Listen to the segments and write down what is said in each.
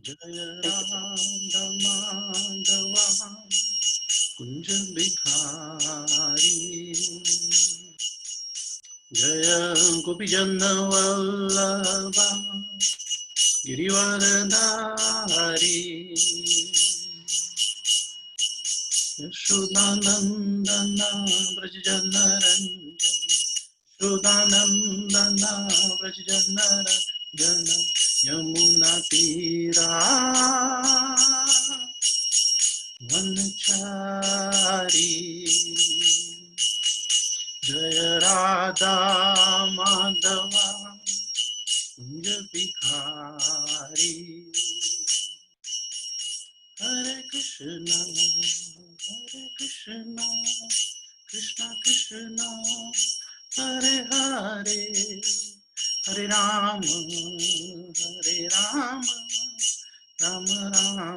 Jaya Radha Madhava Kunja Bihari Jaya Gopijana Vallabha Girivaradhari Yashodanandana Vrajjana Ranjana Yashodanandana Vrajjana Ranjana Yamuna Tira Vanachari Jaya Radha Madhava Kunja Bihari Hare Krishna Krishna Krishna Hare Hare Hare Rama Rama Rama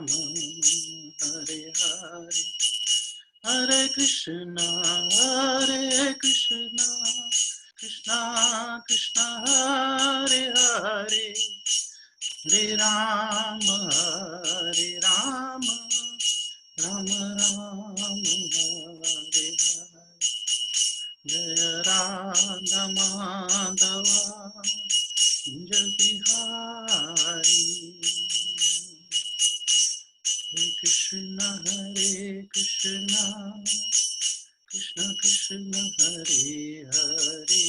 Hare Hare Hare Krishna Krishna Krishna Hare Hare Hare Rama Rama Rama Hare Hare Jaya Radha Madhava Kunja Bihari Hare Krishna Krishna Krishna Hare Hare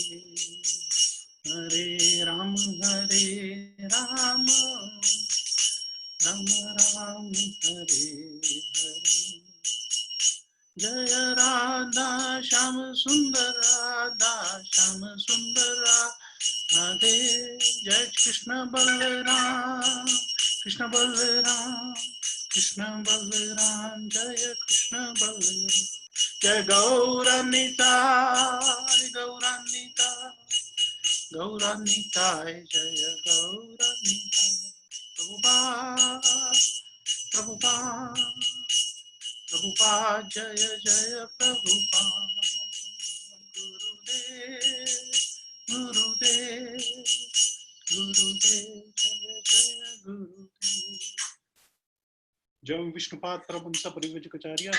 Hare Rama Rama Rama Hare Hare Jaya Radha Shama Sundara Radhe Jai Krishna Balaram Krishna Balaram Jaya Krishna Balaram Jai Gauranitai Jaya Gauranitai Prabhupada Jaya Jaya Prabhupada Gurudev Jaya Jaya Gurudev Jai Vishnupad Prabhupada Parivajakacarya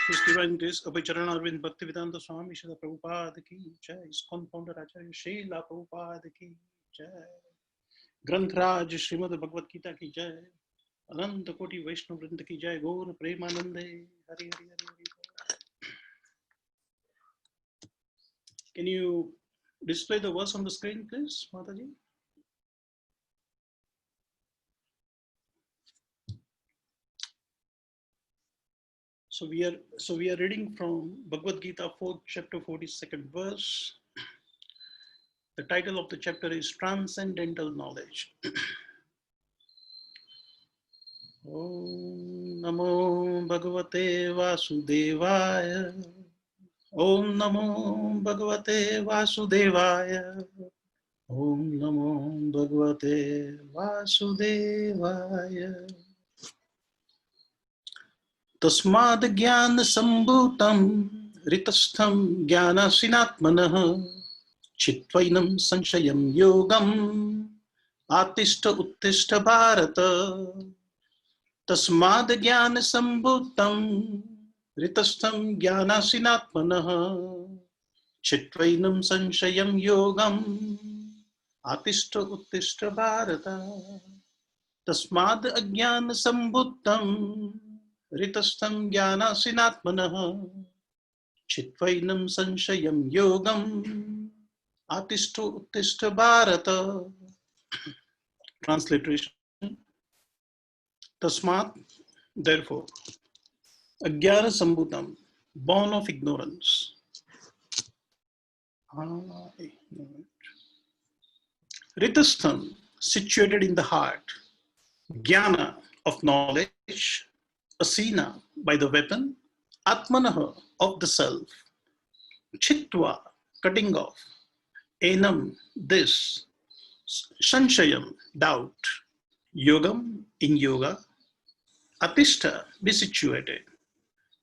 His Divine Grace Abhicharana Arvind Bhaktivedanta Swami Srila Prabhupada Ki Jai ISKCON Founder Acharya Srila Prabhupada Ki Jai Granth-raj Srimad Bhagavad Gita Ki Jai Ananta Koti Vaishnav Vrinda Ki Jai Gaur Premanande Hari Hari Hari Hari. Can you display the verse on the screen, please, Mataji? So we are reading from Bhagavad Gita, 4th chapter, 42nd verse. The title of the chapter is Transcendental Knowledge. Om Namo Bhagavate Vasudevaya. Om Namo Bhagavate Vasudevaya. Om Namo Bhagavate Vasudevaya. Tasmād ajñāna-sambhūtaṁ hṛt-sthaṁ jñānāsinātmanaḥ chittvainaṁ saṁśayaṁ yogam ātiṣṭhottiṣṭha Bhārata. Tasmād ajñāna-sambhūtaṁ hṛt-sthaṁ jñānāsinātmanaḥ chittvainaṁ saṁśayaṁ yogam ātiṣṭhottiṣṭha Bhārata. Tasmād ajñāna-sambhūtaṁ hṛt-sthaṁ jñānāsinātmanaḥ chittvainaṁ saṁśayaṁ yogam ātiṣṭhottiṣṭha Bhārata. Transliteration. Tasmād, therefore, ajñāna-sambhūtaṁ, born of ignorance. Hṛt-sthaṁ, situated in the heart. Jnana, of knowledge. Asina, by the weapon. Atmanaḥ, of the self. Chittva, cutting off. Enam, this. Saṁśayaṁ, doubt. Yogam, in yoga. Ātiṣṭhā, be situated.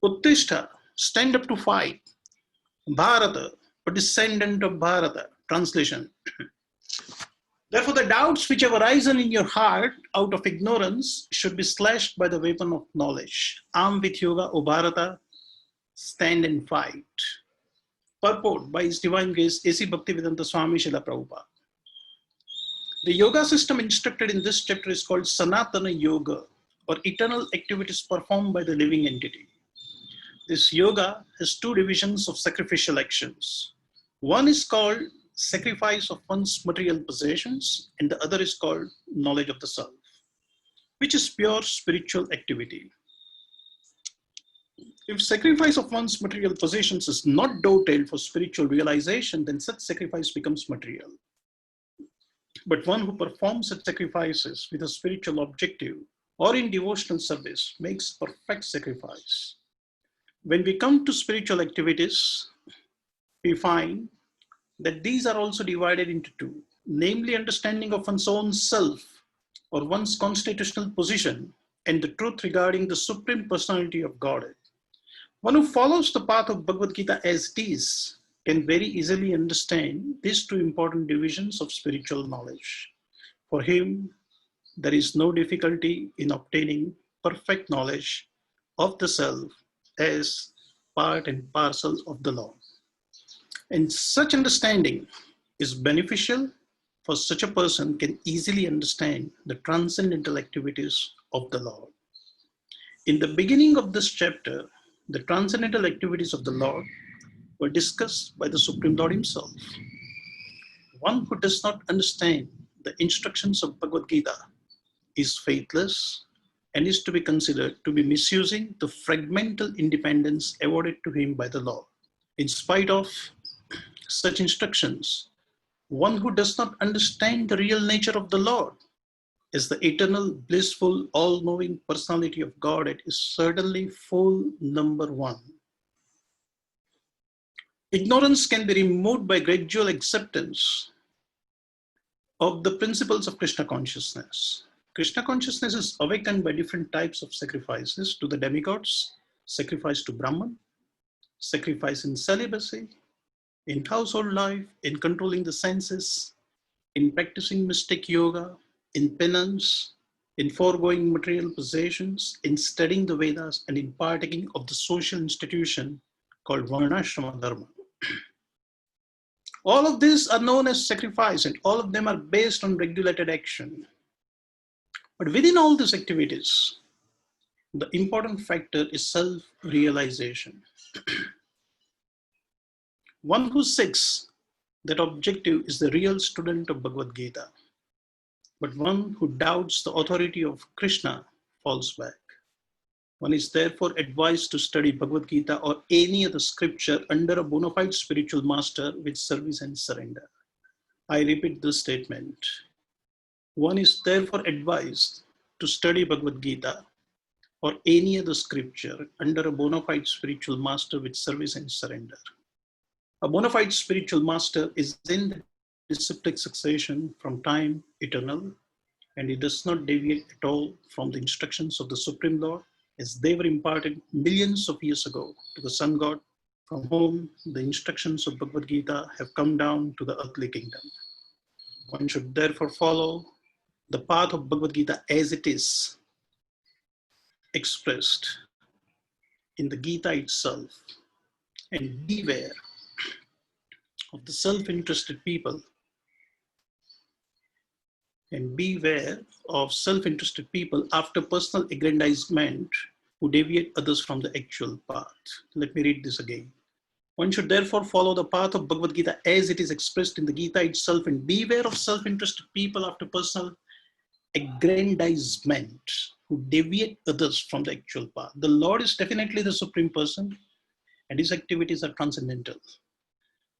Uttiṣṭha, stand up to fight. Bhārata, a descendant of Bhārata. Translation. Therefore, the doubts which have arisen in your heart out of ignorance should be slashed by the weapon of knowledge. Armed with yoga, O Bhārata, stand and fight. Purport by His Divine Grace A.C. Bhaktivedanta Swami Srila Prabhupada. The yoga system instructed in this chapter is called Sanatana Yoga, or eternal activities performed by the living entity. This yoga has two divisions of sacrificial actions. One is called sacrifice of one's material possessions, and the other is called knowledge of the self, which is pure spiritual activity. If sacrifice of one's material possessions is not dovetailed for spiritual realization, then such sacrifice becomes material. But one who performs such sacrifices with a spiritual objective or in devotional service makes perfect sacrifice. When we come to spiritual activities, we find that these are also divided into two, namely understanding of one's own self or one's constitutional position and the truth regarding the Supreme Personality of Godhead. One who follows the path of Bhagavad Gita as it is can very easily understand these two important divisions of spiritual knowledge. For him, there is no difficulty in obtaining perfect knowledge of the self as part and parcel of the Lord. And such understanding is beneficial, for such a person can easily understand the transcendental activities of the Lord. In the beginning of this chapter, the transcendental activities of the Lord were discussed by the Supreme Lord Himself. One who does not understand the instructions of Bhagavad Gita is faithless and is to be considered to be misusing the fragmental independence awarded to him by the Lord. In spite of such instructions, one who does not understand the real nature of the Lord as the eternal, blissful, all-knowing personality of Godhead is certainly fool number one. Ignorance can be removed by gradual acceptance of the principles of Krishna consciousness. Krishna consciousness is awakened by different types of sacrifices to the demigods, sacrifice to Brahman, sacrifice in celibacy, in household life, in controlling the senses, in practicing mystic yoga, in penance, in foregoing material possessions, in studying the Vedas, and in partaking of the social institution called Varnashrama Dharma. All of these are known as sacrifice, and all of them are based on regulated action. But within all these activities, the important factor is self-realization. One who seeks that objective is the real student of Bhagavad Gita. But one who doubts the authority of Krishna falls back. One is therefore advised to study Bhagavad Gita or any other scripture under a bona fide spiritual master with service and surrender. I repeat this statement. One is therefore advised to study Bhagavad Gita or any other scripture under a bona fide spiritual master with service and surrender. A bona fide spiritual master is in the disciplic succession from time eternal, and he does not deviate at all from the instructions of the Supreme Lord as they were imparted millions of years ago to the Sun God, from whom the instructions of Bhagavad Gita have come down to the earthly kingdom. One should therefore follow the path of Bhagavad Gita as it is expressed in the Gita itself, and beware of the self-interested people, after personal aggrandizement who deviate others from the actual path. Let me read this again. One should therefore follow the path of Bhagavad Gita as it is expressed in the Gita itself, and beware of self-interested people after personal aggrandizement who deviate others from the actual path. The Lord is definitely the Supreme Person, and his activities are transcendental.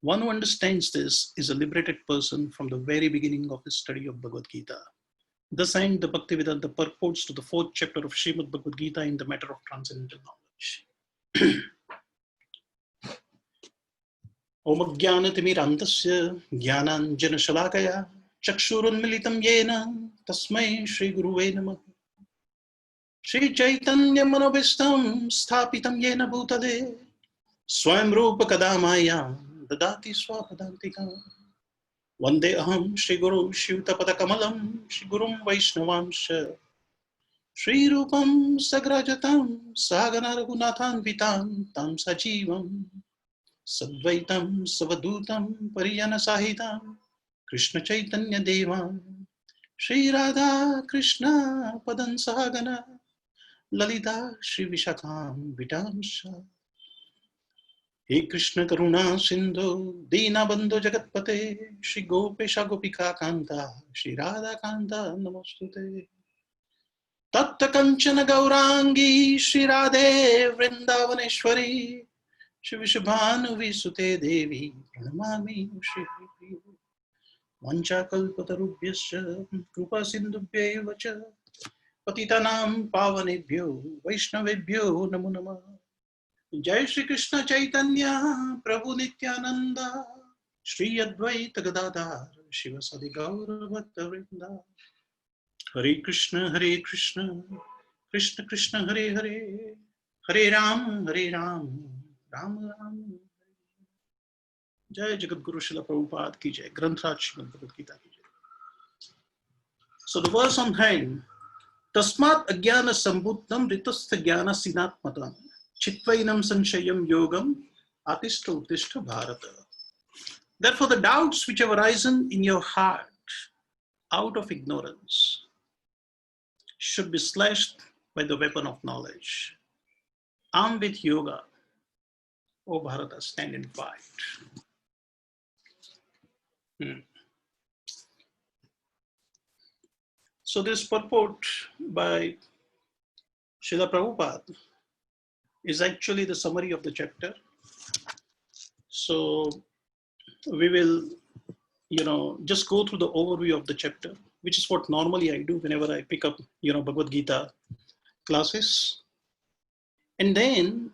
One who understands this is a liberated person from the very beginning of the study of Bhagavad Gita. Thus end the Bhaktivedanta purports to the 4th chapter of Srimad Bhagavad Gita in the matter of transcendental knowledge. Om Ajñāna-timirandhasya Jnānānjana-shalakaya Chakshurunmilitam yena Tasmai Shri Guruve Namah. Shri Chaitanya Manobhistam Sthapitam yena Bhutale Swayam Rupa Kadamaya Dadati Swapadantika. Vande aham Shri Guru Shivtapada Kamalam Shri Gurum Vaishnavamsha Shri Rupam Sagrajatam Sagana Raghunathan Vitam Tam Sajivam Sadvaitam Savadutam Pariyana Sahitam Krishna Chaitanya Devam Shri Radha Krishna Padan Sahagana Lalita Shri Vishakham Vitamsha He Krishna Karuna Sindhu Dina Bandhu Jagatpate Shri Gopesha Gopika Kanta Shri Radha Kanta Namostute Tatta Kanchana Gaurangi Shri Radhe Vrindavaneshwari Shri Vishabhanu Visute Devi Pranamami Shri Priya Vancha Kalpatarubhyascha Krupa Sindhubhyeva cha Patitanam Pavanebhyo Vaishnavebhyo Namo Namah Jai Shri Krishna Chaitanya Prabhu Nityananda Shri Advaita Gadadhar Shiva Sadi Gaura Bhakta Vrinda Hare Krishna Krishna Krishna Hare Hare Hare Ram Ram Ram Jai Jagat Guru Srila Prabhupada ki Jai Granth Srimad Bhagavad Gita ki Jai. So the verse on hand, tasmād ajñāna-sambhūtaṁ hṛt-sthaṁ chittvainaṁ saṁśayaṁ yogam ātiṣṭhottiṣṭha Bhārata. Therefore the doubts which have arisen in your heart out of ignorance should be slashed by the weapon of knowledge. Armed with yoga, O Bhārata, stand and fight. So this purport by Srila Prabhupada is actually the summary of the chapter. So we will, just go through the overview of the chapter, which is what normally I do whenever I pick up, Bhagavad Gita classes. And then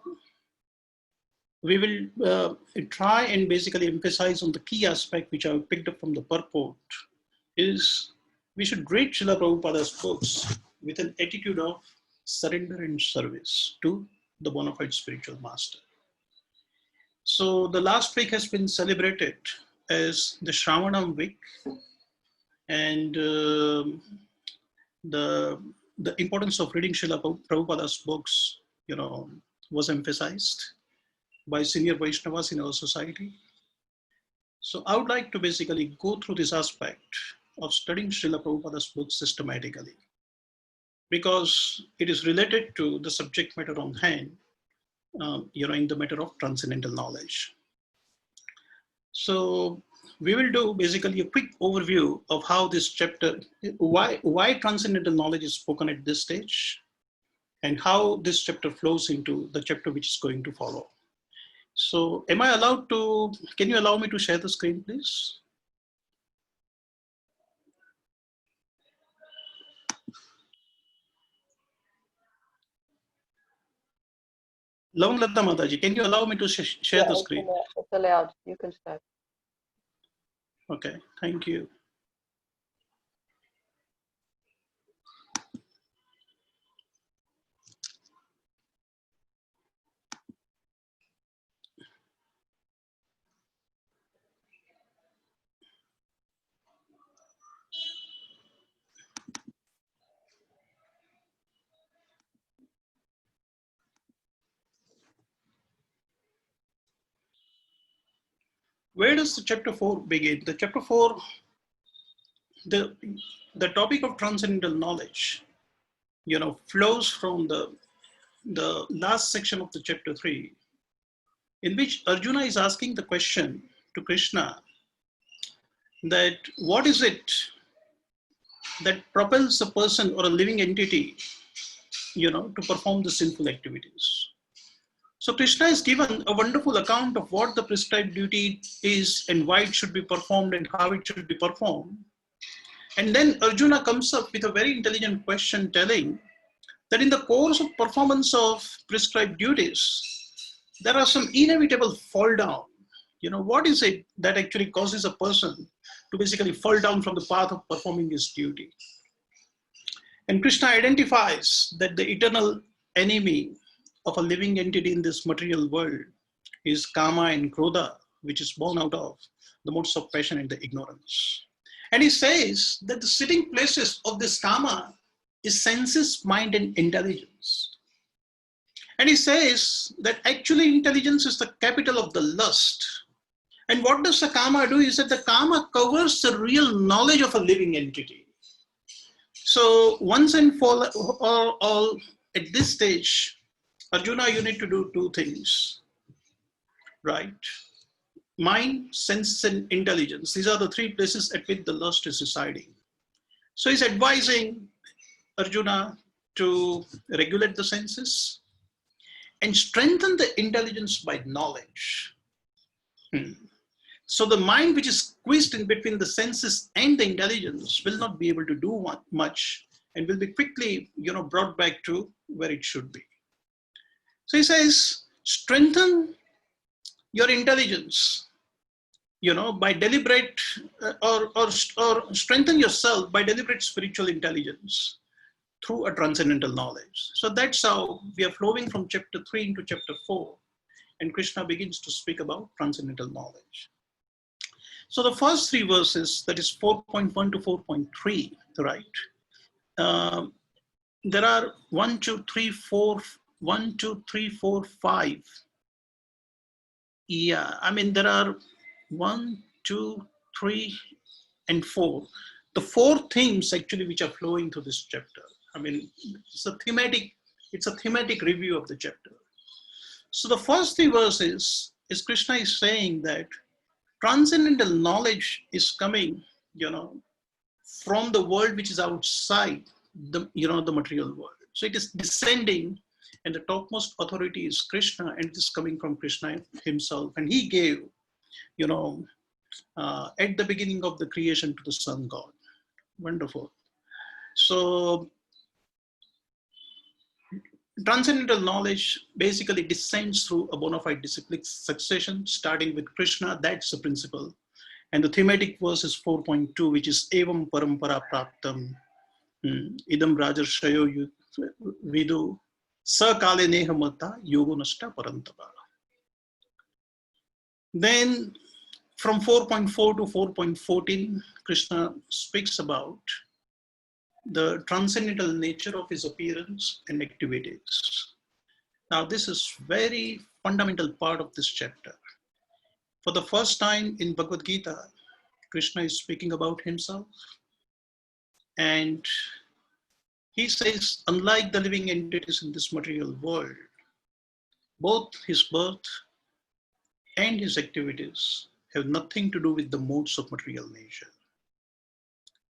we will try and basically emphasize on the key aspect which I picked up from the purport is we should read Srila Prabhupada's books with an attitude of surrender and service to the bona fide spiritual master. So the last week has been celebrated as the Shravanam week, and the importance of reading Srila Prabhupada's books, was emphasized by senior Vaishnavas in our society. So I would like to basically go through this aspect of studying Srila Prabhupada's books systematically, because it is related to the subject matter on hand, in the matter of transcendental knowledge. So we will do basically a quick overview of how this chapter, why transcendental knowledge is spoken at this stage, and how this chapter flows into the chapter which is going to follow. So am I allowed to, can you allow me to share the screen, please? Lavanglata Mataji, can you allow me to share the screen? It's allowed. You can start. Okay, thank you. Where does the chapter 4 begin? The chapter 4, the topic of transcendental knowledge, flows from the last section of the chapter 3, in which Arjuna is asking the question to Krishna that what is it that propels a person or a living entity, to perform the sinful activities. So Krishna is given a wonderful account of what the prescribed duty is and why it should be performed and how it should be performed. And then Arjuna comes up with a very intelligent question telling that in the course of performance of prescribed duties, there are some inevitable fall down. What is it that actually causes a person to basically fall down from the path of performing his duty? And Krishna identifies that the eternal enemy of a living entity in this material world is Kama and Krodha, which is born out of the modes of passion and the ignorance. And he says that the sitting places of this kama is senses, mind, and intelligence. And he says that actually intelligence is the capital of the lust. And what does the kama do is that the kama covers the real knowledge of a living entity. So once and for all, at this stage, Arjuna, you need to do two things, right? Mind, senses, and intelligence. These are the three places at which the lust is residing. So he's advising Arjuna to regulate the senses and strengthen the intelligence by knowledge. So the mind, which is squeezed in between the senses and the intelligence, will not be able to do much and will be quickly, brought back to where it should be. So he says, strengthen your intelligence, by deliberate or strengthen yourself by deliberate spiritual intelligence through a transcendental knowledge. So that's how we are flowing from chapter 3 into chapter 4. And Krishna begins to speak about transcendental knowledge. So the first three verses, that is 4.1 to 4.3, right? There are 1, 2, 3, 4, 5. Yeah, I mean, there are 1, 2, 3, and 4. The 4 themes actually which are flowing through this chapter. I mean, it's a thematic review of the chapter. So the first 3 verses is Krishna is saying that transcendental knowledge is coming, from the world which is outside the, the material world. So it is descending, and the topmost authority is Krishna, and it is coming from Krishna himself. And he gave, at the beginning of the creation to the sun god. Wonderful. So transcendental knowledge basically descends through a bona fide disciplic succession, starting with Krishna. That's the principle. And the thematic verse is 4.2, which is evam parampara praptam idam rajarshayo vidu sa kale neha mata yogo nashta parantapa. Then from 4.4 to 4.14, Krishna speaks about the transcendental nature of his appearance and activities. Now, this is very fundamental part of this chapter. For the first time in Bhagavad Gita, Krishna is speaking about himself. And he says, unlike the living entities in this material world, both his birth and his activities have nothing to do with the modes of material nature.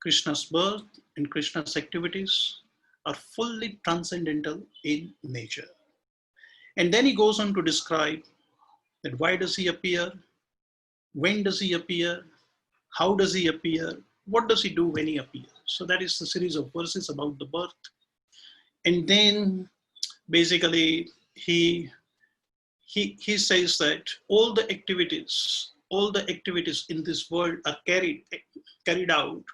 Krishna's birth and Krishna's activities are fully transcendental in nature. And then he goes on to describe that why does he appear, when does he appear, how does he appear, what does he do when he appears. So that is the series of verses about the birth. And then basically he says that all the activities in this world are carried out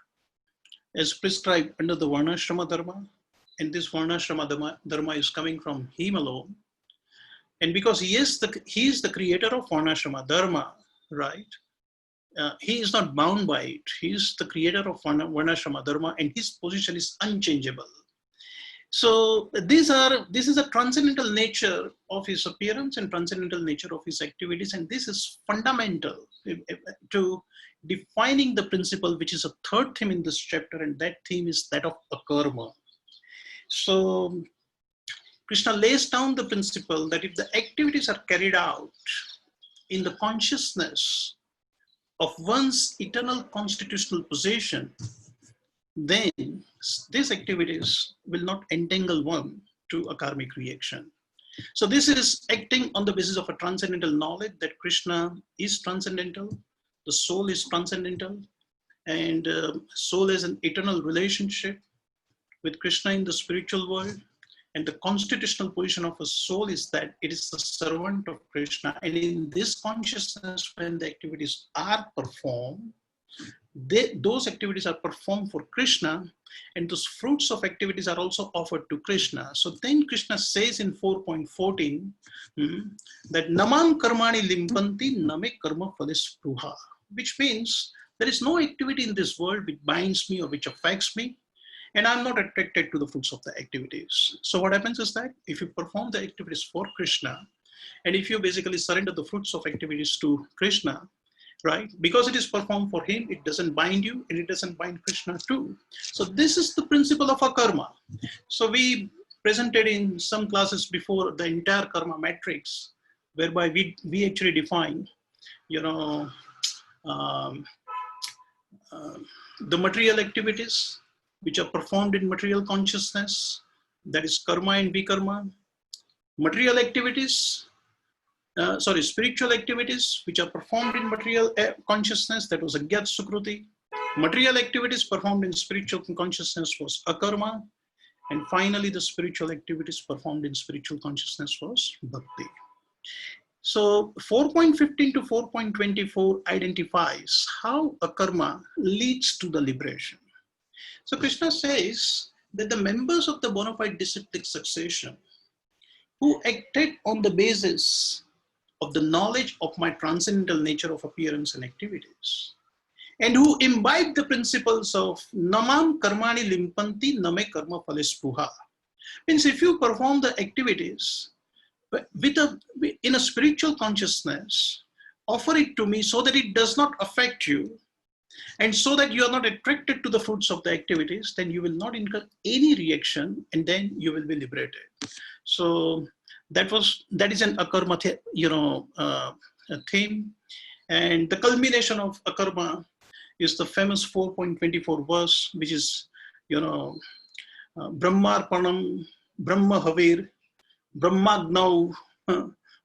as prescribed under the varnashrama dharma, and this varnashrama dharma is coming from him alone. And because he is the creator of varnashrama dharma, right? He is not bound by it. He is the creator of varnashrama dharma, and his position is unchangeable. So this is a transcendental nature of his appearance and transcendental nature of his activities, and this is fundamental to defining the principle, which is a third theme in this chapter, and that theme is that of akarma. So Krishna lays down the principle that if the activities are carried out in the consciousness of one's eternal constitutional position, then these activities will not entangle one to a karmic reaction. So this is acting on the basis of a transcendental knowledge that Krishna is transcendental, the soul is transcendental, and soul is an eternal relationship with Krishna in the spiritual world. And the constitutional position of a soul is that it is the servant of Krishna. And in this consciousness, when the activities are performed, those activities are performed for Krishna, and those fruits of activities are also offered to Krishna. So then Krishna says in 4.14 that namam karmani limpanti name karma phalispruha, which means there is no activity in this world which binds me or which affects me, and I'm not attracted to the fruits of the activities. So what happens is that if you perform the activities for Krishna, and if you basically surrender the fruits of activities to Krishna, right? Because it is performed for him, it doesn't bind you and it doesn't bind Krishna too. So this is the principle of a karma. So we presented in some classes before the entire karma matrix, whereby we actually define, the material activities which are performed in material consciousness, that is karma and vikarma. Material activities, spiritual activities which are performed in material consciousness, that was ajñāna sukruti. Material activities performed in spiritual consciousness was akarma. And finally, the spiritual activities performed in spiritual consciousness was bhakti. So 4.15 to 4.24 identifies how akarma leads to the liberation. So Krishna says that the members of the bona fide disciplic succession who acted on the basis of the knowledge of my transcendental nature of appearance and activities, and who imbibe the principles of namam karmani limpanti name karma phalispuha, means if you perform the activities in a spiritual consciousness, offer it to me so that it does not affect you, and so that you are not attracted to the fruits of the activities, then you will not incur any reaction, and then you will be liberated. So that is an akarma theme, and the culmination of akarma is the famous 4.24 verse, which is brahmarpanam, brahma havir, brahmagnau,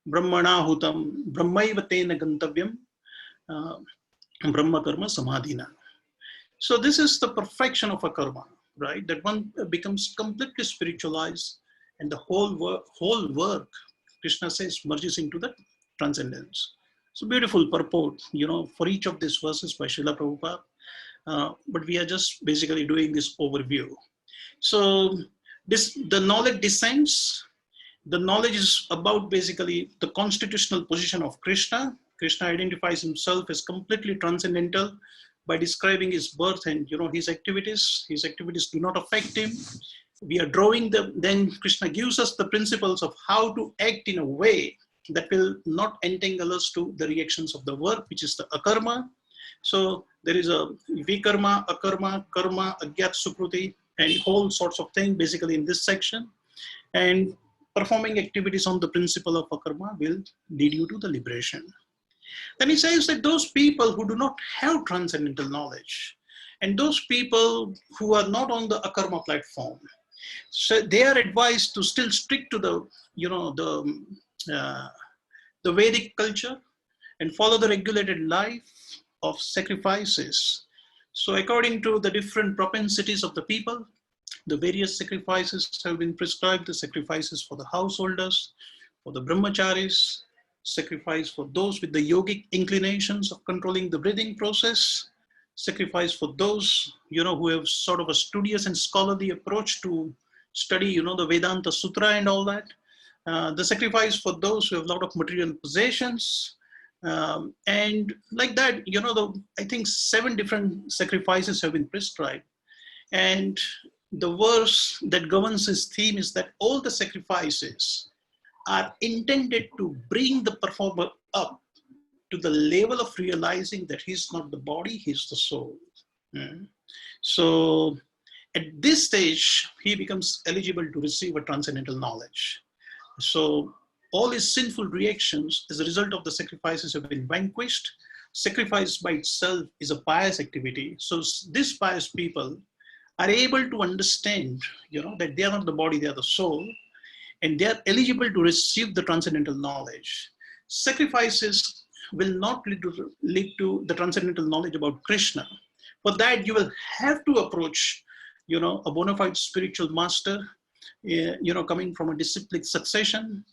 brahmanahutam, brahmaiva tena gantavyam, brahma karma samadhina. So this is the perfection of a karma, right? That one becomes completely spiritualized, and the whole work, Krishna says, merges into the transcendence. So beautiful purport, for each of these verses by Srila Prabhupada. But we are just basically doing this overview. So the knowledge descends. The knowledge is about basically the constitutional position of Krishna. Krishna identifies himself as completely transcendental by describing his birth and his activities. His activities do not affect him. We are drawing then Krishna gives us the principles of how to act in a way that will not entangle us to the reactions of the work, which is the akarma. So there is a vikarma, akarma, karma, ajñāna sukruti, and whole sorts of things basically in this section. And performing activities on the principle of akarma will lead you to the liberation. Then he says that those people who do not have transcendental knowledge, and those people who are not on the akarma platform, so they are advised to still stick to the Vedic culture and follow the regulated life of sacrifices. So according to the different propensities of the people, the various sacrifices have been prescribed: the sacrifices for the householders, for the brahmacharis, sacrifice for those with the yogic inclinations of controlling the breathing process, sacrifice for those who have sort of a studious and scholarly approach to study the Vedanta Sutra and all that. The sacrifice for those who have a lot of material possessions, and like that, I think 7 different sacrifices have been prescribed. And the verse that governs this theme is that all the sacrifices are intended to bring the performer up to the level of realizing that he's not the body, he's the soul. So at this stage, he becomes eligible to receive a transcendental knowledge. So all his sinful reactions as a result of the sacrifices have been vanquished. Sacrifice by itself is a pious activity. So these pious people are able to understand, that they are not the body, they are the soul, and they are eligible to receive the transcendental knowledge. Sacrifices will not lead to the transcendental knowledge about Krishna. For that, you will have to approach, a bona fide spiritual master, coming from a disciplic succession,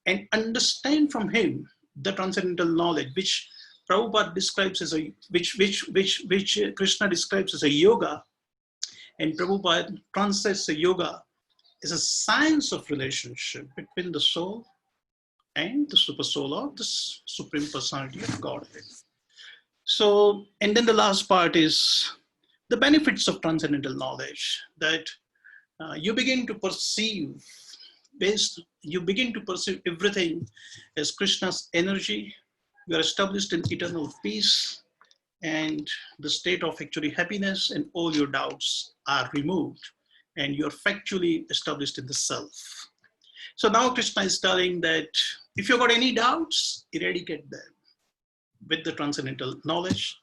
and understand from him the transcendental knowledge, which Prabhupada describes as a, which Krishna describes as a yoga, and Prabhupada translates the yoga as a science of relationship between the soul and the super soul of the Supreme Personality of Godhead. So, and then the last part is the benefits of transcendental knowledge, that you begin to perceive everything as Krishna's energy. You are established in eternal peace and the state of actually happiness, and all your doubts are removed and you're factually established in the self. So now Krishna is telling that if you've got any doubts, eradicate them with the transcendental knowledge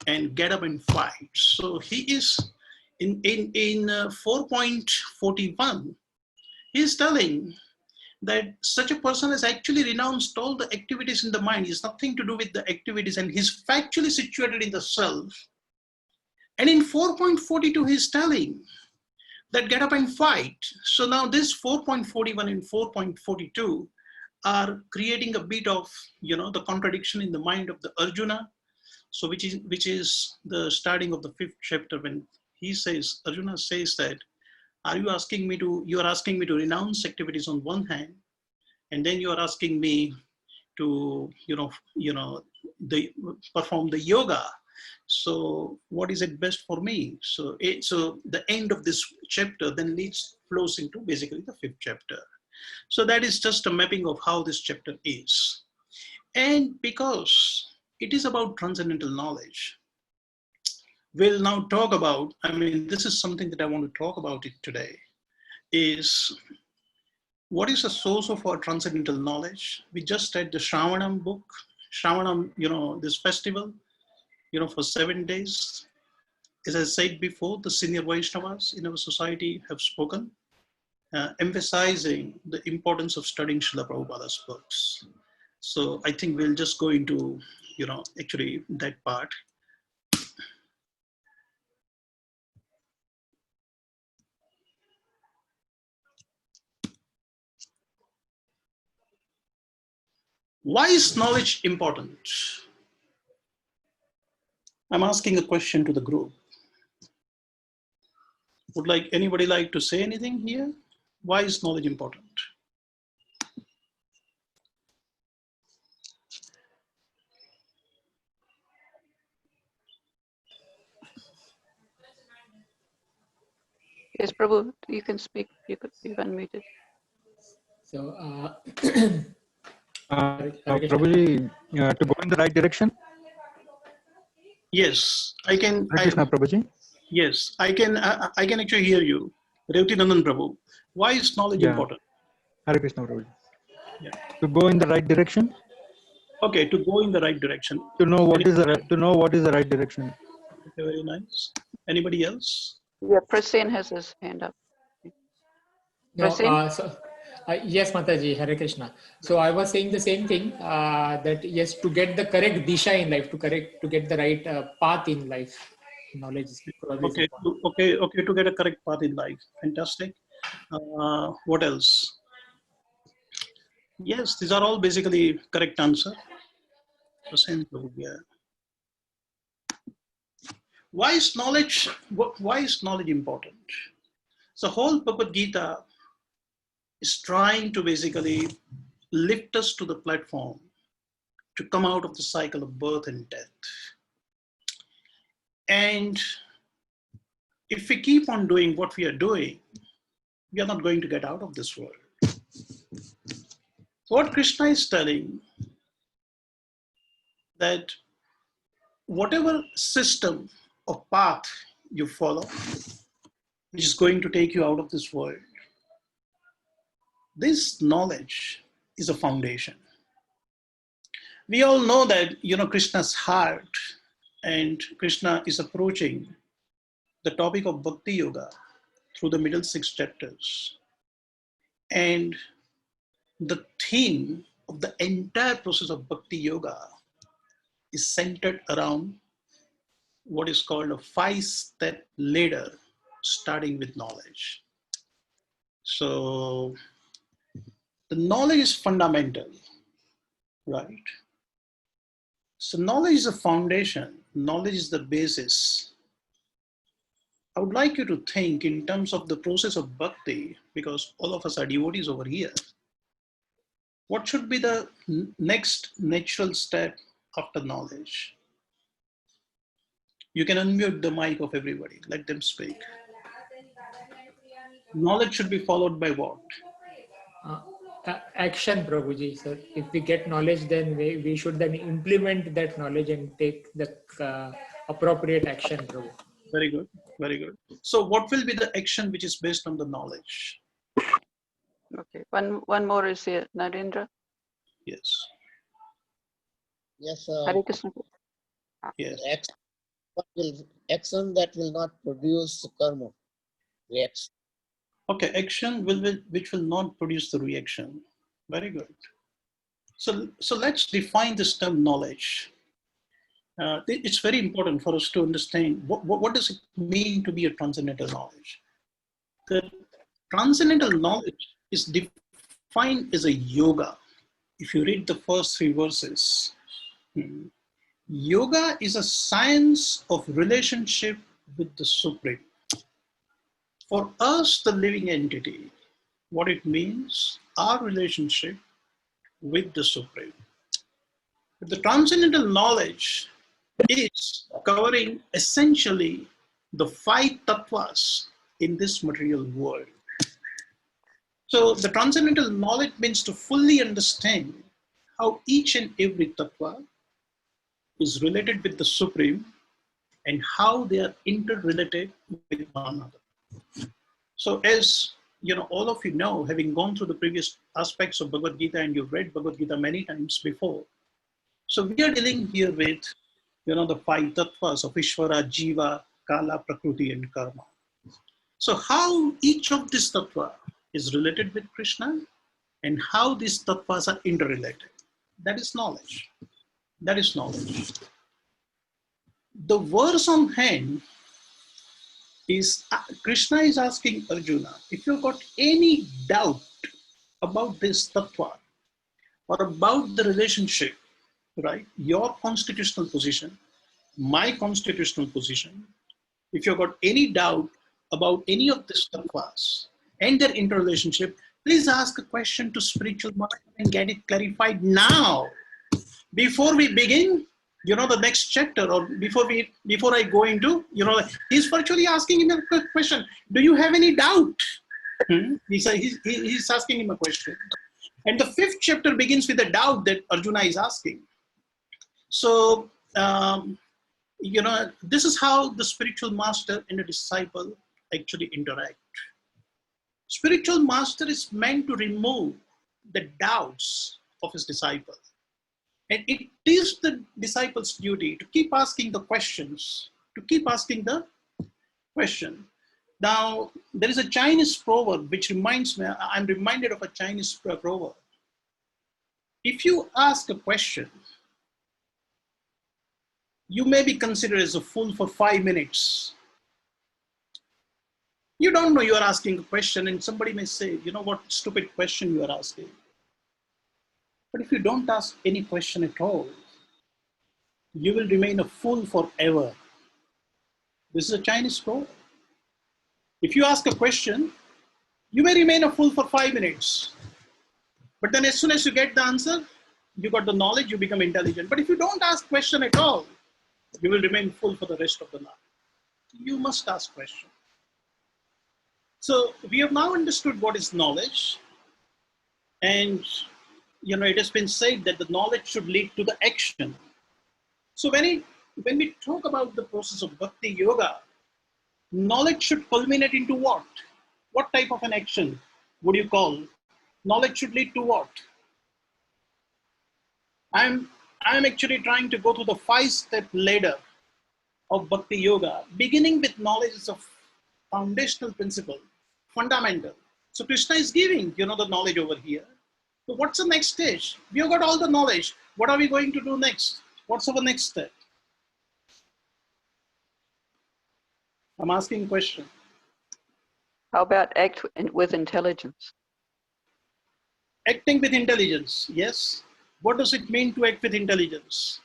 and get up and fight. So he is in 4.41, he is telling that such a person has actually renounced all the activities in the mind. He has nothing to do with the activities and he's factually situated in the self. And in 4.42, he's telling that get up and fight. So now this 4.41 and 4.42 are creating a bit of, the contradiction in the mind of the Arjuna. So which is the starting of the 5th chapter, when he says, Arjuna says that, you are asking me to renounce activities on one hand, and then you are asking me to, perform the yoga. So what is it best for me? So the end of this chapter then flows into basically the 5th chapter. So that is just a mapping of how this chapter is. And because it is about transcendental knowledge, we'll now talk about, this is something that I want to talk about it today, is what is the source of our transcendental knowledge? We just had the Shravanam book, this festival, for 7 days. As I said before, the senior Vaishnavas in our society have spoken, emphasizing the importance of studying Srila Prabhupada's books. So I think we'll just go into, actually that part. Why is knowledge important? I'm asking a question to the group. Would anybody like to say anything here? Why is knowledge important? Yes, Prabhu, you can speak. You've unmuted. So, Prabhuji, to go in the right direction? Yes, I can. Krishna Prabhuji? Yes, I can actually hear you. Revtinandan Prabhu, why is knowledge important? Hare Krishna Prabhuji. Yeah. To go in the right direction? Okay, to go in the right direction. To know what is the right direction. Okay, very nice. Anybody else? Yeah, Prasen has his hand up. no, yes, Mataji, Hare Krishna. So I was saying the same thing, that yes, to get the correct disha in life, to get the right path in life, knowledge is probably important. Okay, to get a correct path in life. Fantastic. What else? Yes, these are all basically correct answer. Yeah. Why is knowledge important? So whole Bhagavad Gita is trying to basically lift us to the platform to come out of the cycle of birth and death. And if we keep on doing what we are doing, we are not going to get out of this world. So what Krishna is telling, that whatever system or path you follow, which is going to take you out of this world, this knowledge is a foundation. We all know that, Krishna's heart, and Krishna is approaching the topic of Bhakti Yoga through the middle 6 chapters. And the theme of the entire process of Bhakti Yoga is centered around what is called a 5-step ladder, starting with knowledge. So the knowledge is fundamental, right? So knowledge is a foundation. Knowledge is the basis. I would like you to think in terms of the process of bhakti, because all of us are devotees over here. What should be the next natural step after knowledge? You can unmute the mic of everybody. Let them speak. Knowledge should be followed by what? Action, Prabhuji. So if we get knowledge, then we should then implement that knowledge and take the appropriate action, Prabhu. Very good. Very good. So what will be the action which is based on the knowledge? Okay. One more is here. Narendra. Yes. Yes, Hare Krishna. Yes. action that will not produce karma, reaction. Okay, action which will not produce the reaction. Very good. So let's define this term knowledge. It's very important for us to understand what does it mean to be a transcendental knowledge. The transcendental knowledge is defined as a yoga. If you read the first 3 verses, yoga is a science of relationship with the Supreme. For us, the living entity, what it means, our relationship with the Supreme. But the transcendental knowledge is covering essentially the 5 tattvas in this material world. So the transcendental knowledge means to fully understand how each and every tattva is related with the Supreme and how they are interrelated with one another. So as you know, all of you know, having gone through the previous aspects of Bhagavad Gita, and you've read Bhagavad Gita many times before. So we are dealing here with, the 5 tattvas of Ishvara, Jiva, Kala, Prakriti, and Karma. So how each of these tattva is related with Krishna and how these tattvas are interrelated. That is knowledge. That is knowledge. The verse on hand is Krishna is asking Arjuna, if you've got any doubt about this tattva or about the relationship, right? Your constitutional position, my constitutional position, if you've got any doubt about any of these tattvas and their interrelationship, please ask a question to spiritual master and get it clarified now. Before we begin, the next chapter, or before I go into, he's virtually asking him a question. Do you have any doubt? He's asking him a question. And the 5th chapter begins with a doubt that Arjuna is asking. So, this is how the spiritual master and the disciple actually interact. Spiritual master is meant to remove the doubts of his disciple. And it is the disciple's duty to keep asking the questions, Now, there is a Chinese proverb which reminds me, I'm reminded of a Chinese proverb. If you ask a question, you may be considered as a fool for 5 minutes. You don't know you are asking a question, and somebody may say, what stupid question you are asking. But if you don't ask any question at all, you will remain a fool forever. This is a Chinese proverb. If you ask a question, you may remain a fool for 5 minutes. But then as soon as you get the answer, you got the knowledge, you become intelligent. But if you don't ask question at all, you will remain fool for the rest of the life. You must ask question. So we have now understood what is knowledge. And it has been said that the knowledge should lead to the action. So when we talk about the process of bhakti yoga, knowledge should culminate into what? What type of an action would you call? Knowledge should lead to what? I'm actually trying to go through the 5-step ladder of bhakti yoga. Beginning with knowledge is a foundational principle, fundamental. So Krishna is giving, the knowledge over here. So what's the next stage? We have got all the knowledge. What are we going to do next? What's our next step? I'm asking a question. How about act with intelligence? Acting with intelligence, yes. What does it mean to act with intelligence?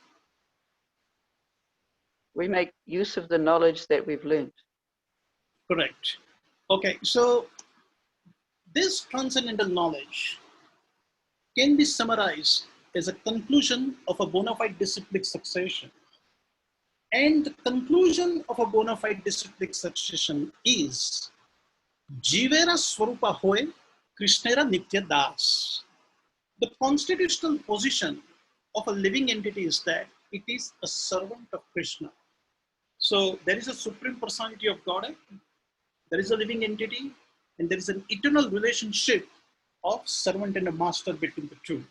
we make use of the knowledge that we've learned. Correct. Okay, so this transcendental knowledge can be summarized as a conclusion of a bona fide disciplic succession. And the conclusion of a bona fide disciplic succession is Jivera Swarupa Hoy, Krishnera Nitya Das. The constitutional position of a living entity is that it is a servant of Krishna. So there is a supreme personality of Godhead, there is a living entity, and there is an eternal relationship of servant and a master between the two.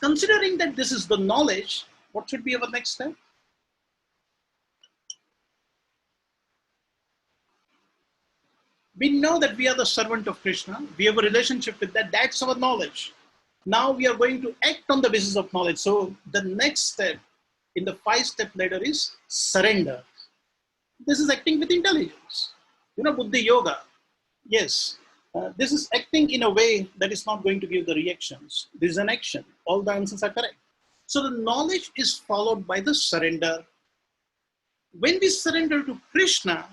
Considering that this is the knowledge, what should be our next step? We know that we are the servant of Krishna. We have a relationship with that. That's our knowledge. Now we are going to act on the basis of knowledge. So the next step in the 5-step ladder is surrender. This is acting with intelligence. You know, Buddhi Yoga. Yes. This is acting in a way that is not going to give the reactions. This is an action. All the answers are correct. So the knowledge is followed by the surrender. When we surrender to Krishna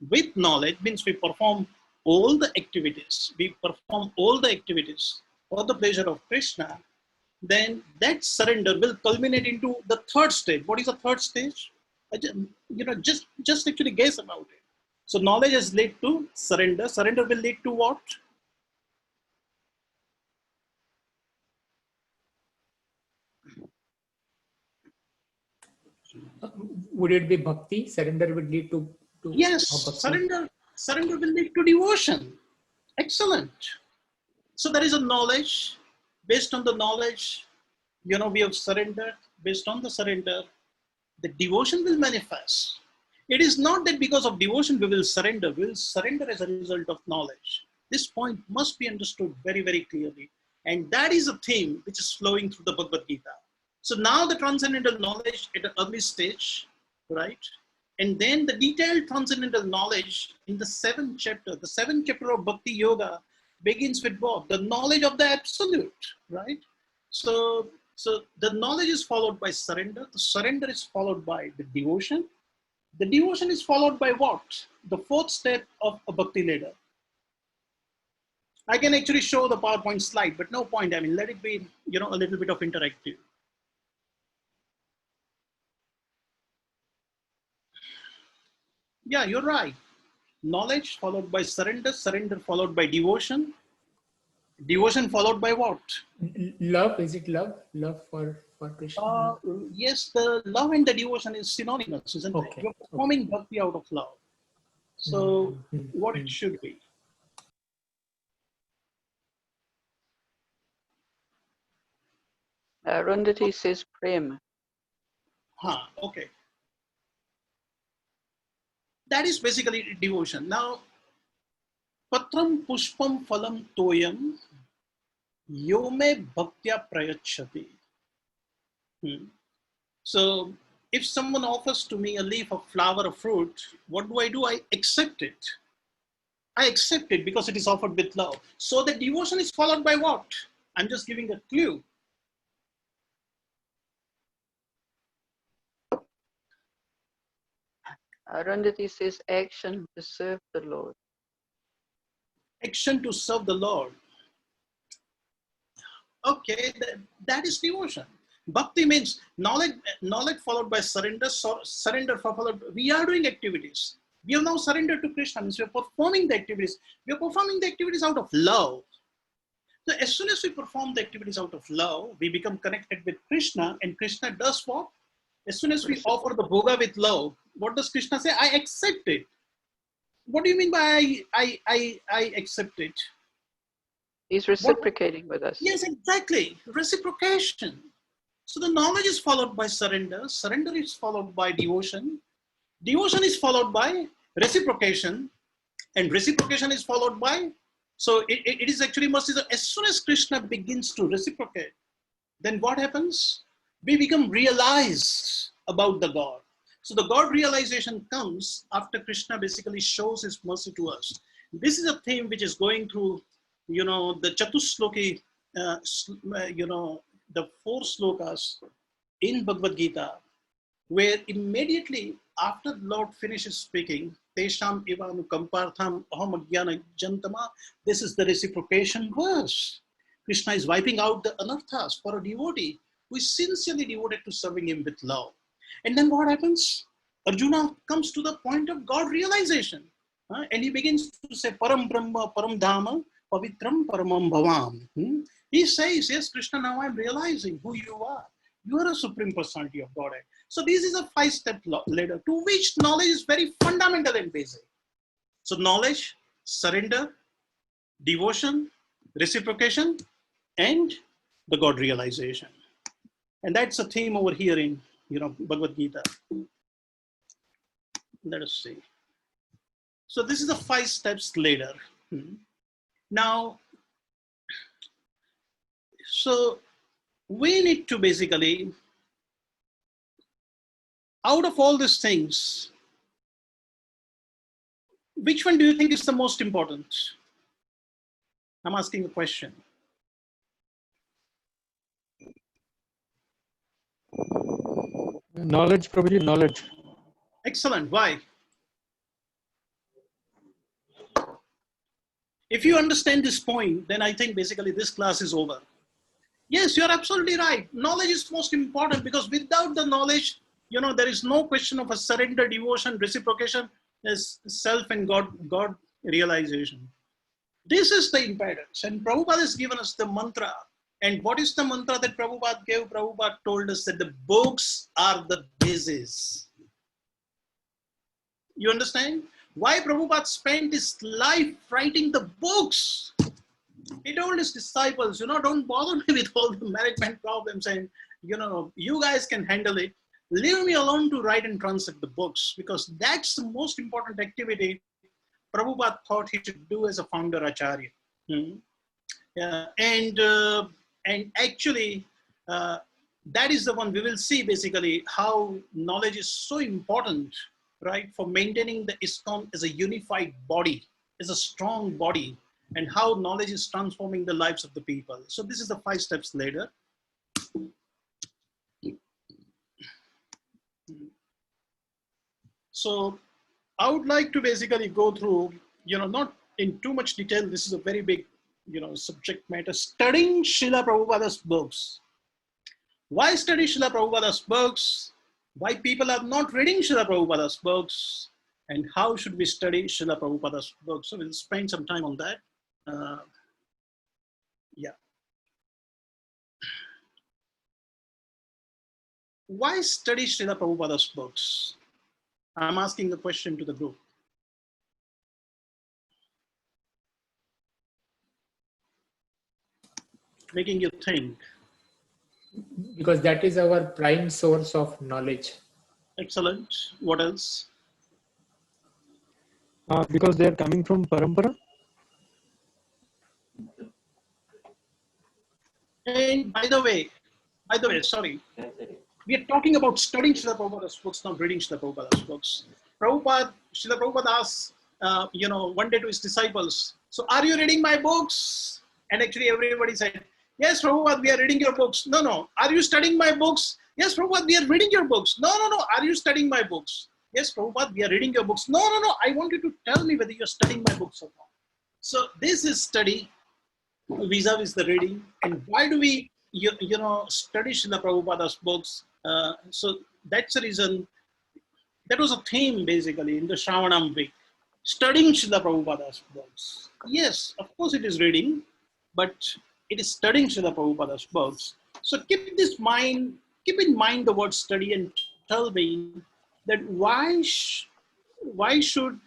with knowledge, means we perform all the activities. We perform all the activities for the pleasure of Krishna. Then that surrender will culminate into the 3rd stage. What is the 3rd stage? Just actually guess about it. So knowledge has led to surrender. Surrender will lead to what? Would it be bhakti? Surrender would lead to Yes, surrender will lead to devotion. Excellent. So there is a knowledge. Based on the knowledge, we have surrendered. Based on the surrender, the devotion will manifest. It is not that because of devotion we will surrender. We will surrender as a result of knowledge. This point must be understood very, very clearly. And that is a theme which is flowing through the Bhagavad Gita. So now the transcendental knowledge at an early stage, right? And then the detailed transcendental knowledge in the 7th chapter. The 7th chapter of Bhakti Yoga begins with what? The knowledge of the absolute, right? So the knowledge is followed by surrender. The surrender is followed by the devotion. The devotion is followed by what? The 4th step of a bhakti ladder. I can actually show the PowerPoint slide, but no point. I mean, let it be, a little bit of interactive. Yeah, you're right. Knowledge followed by surrender, surrender followed by devotion. Devotion followed by what? Love. Is it love? Love for Krishna? Yes, the love and the devotion is synonymous, isn't it? You're performing bhakti out of love. So what it should be. Arundhati says prem. Okay. That is basically devotion. Now, patram pushpam phalam toyam yome bhaktya prayachati. So, if someone offers to me a leaf of flower or fruit, what do? I accept it. I accept it because it is offered with love. So the devotion is followed by what? I'm just giving a clue. Arundhati says action to serve the Lord. Action to serve the Lord. Okay, that is devotion. Bhakti means knowledge followed by surrender, surrender followed. We are doing activities. We have now surrendered to Krishna, means we are performing the activities. We are performing the activities out of love. So as soon as we perform the activities out of love, we become connected with Krishna, and Krishna does what? As soon as we offer the bhoga with love, what does Krishna say? I accept it. What do you mean by I accept it? He's reciprocating with us. Yes, exactly. Reciprocation. So the knowledge is followed by surrender. Surrender is followed by devotion. Devotion is followed by reciprocation. And reciprocation is followed by, so it is actually must, as soon as Krishna begins to reciprocate, then what happens? We become realized about the God. So the God realization comes after Krishna basically shows his mercy to us. This is a theme which is going through, the Chatusloki, the 4 slokas in Bhagavad Gita. where immediately after the Lord finishes speaking, Tesham ivanu kampartham aham ajñāna-sambhūtaṁ, this is the reciprocation verse. Krishna is wiping out the anarthas for a devotee who is sincerely devoted to serving him with love. And then what happens? Arjuna comes to the point of God realization. And he begins to say, Param Brahma, Param Dhamma, Pavitram Paramam Bhavam. He says, yes, Krishna, now I'm realizing who you are. You are a Supreme Personality of Godhead. So this is a 5-step ladder to which knowledge is very fundamental and basic. So knowledge, surrender, devotion, reciprocation, and the God realization. And that's a theme over here in Bhagavad Gita. Let us see. So this is the 5 steps ladder. Now, so we need to basically, out of all these things, which one do you think is the most important? I'm asking a question. Knowledge, Prabhuji, knowledge. Excellent. Why? If you understand this point, then I think basically this class is over. Yes, you're absolutely right. Knowledge is most important because without the knowledge, there is no question of a surrender, devotion, reciprocation, as self and God realization. This is the impedance. And Prabhupada has given us the mantra. And what is the mantra that Prabhupada gave? Prabhupada told us that the books are the basis. You understand? Why Prabhupada spent his life writing the books? He told his disciples, don't bother me with all the management problems and, you guys can handle it. Leave me alone to write and translate the books because that's the most important activity Prabhupada thought he should do as a founder Acharya. Yeah. And actually, that is the one we will see basically how knowledge is so important, right, for maintaining the ISKCON as a unified body, as a strong body, and how knowledge is transforming the lives of the people. So this is the 5 steps later. So I would like to basically go through, not in too much detail. This is a very big, subject matter. Studying Srila Prabhupada's books. Why study Srila Prabhupada's books? Why people are not reading Srila Prabhupada's books? And how should we study Srila Prabhupada's books? So we'll spend some time on that. Yeah. Why study Srila Prabhupada's books? I'm asking the question to the group. Making you think. Because that is our prime source of knowledge. Excellent. What else? Because they are coming from parampara. And by the way, sorry. We are talking about studying Srila Prabhupada's books, not reading Srila Prabhupada's books. Srila Prabhupada asked, one day to his disciples, so are you reading my books? And actually everybody said, yes, Prabhupada, we are reading your books. No. Are you studying my books? Yes, Prabhupada, we are reading your books. No. Are you studying my books? Yes, Prabhupada, we are reading your books. No. I want you to tell me whether you're studying my books or not. So this is study vis-a-vis the reading. And why do we, study Srila Prabhupada's books? So that's the reason. That was a theme basically in the Shravanam week. Studying Srila Prabhupada's books. Yes, of course it is reading, but it is studying Srila Prabhupada's books. So keep in mind the word study and tell me that why study Srila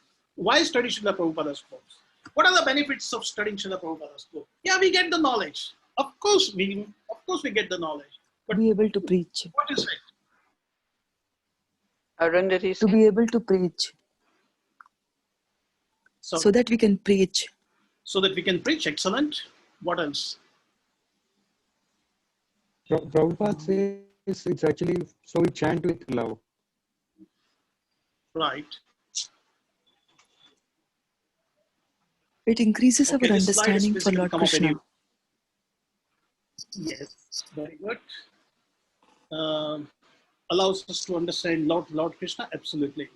Prabhupada's books? What are the benefits of studying Srila Prabhupada's book? Yeah, we get the knowledge. Of course we get the knowledge. But be able to preach. What is it? Arundhati, To be able to preach. So that we can preach. So that we can preach. Excellent. What else? Prabhupada says it's actually so we chant with love. Right. It increases Okay, our this slide is understanding for basically Lord come up Krishna. Yes, very good. allows us to understand Lord Krishna? Absolutely.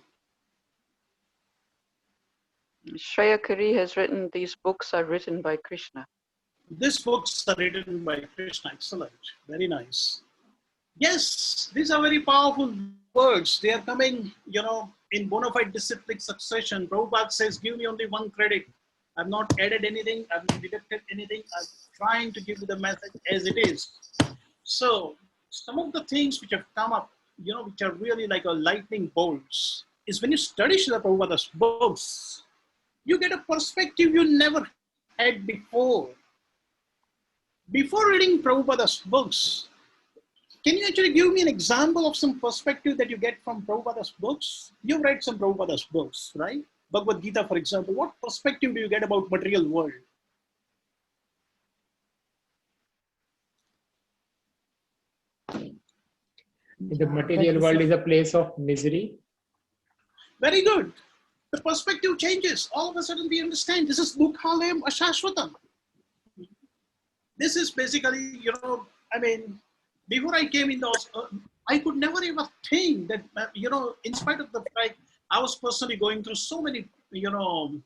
Shreya Kari has written, these books are written by Krishna. These books are written by Krishna. Excellent. Very nice. Yes, these are very powerful words. They are coming, in bona fide disciplic succession. Prabhupada says, give me only one credit. I've not added anything. I've not deducted anything. I'm trying to give you the message as it is. So some of the things which have come up, which are really like a lightning bolts, is when you study Srila Prabhupada's books, you get a perspective you never had before. Before reading Prabhupada's books, can you actually give me an example of some perspective that you get from Prabhupada's books? You've read some Prabhupada's books, right? Bhagavad Gita, for example. What perspective do you get about material world? The material world is a place of misery. Very good. The perspective changes. All of a sudden we understand this is dukkhalayam ashashvatam. This is basically, before I came in those, I could never ever think that, in spite of the fact I was personally going through so many, we all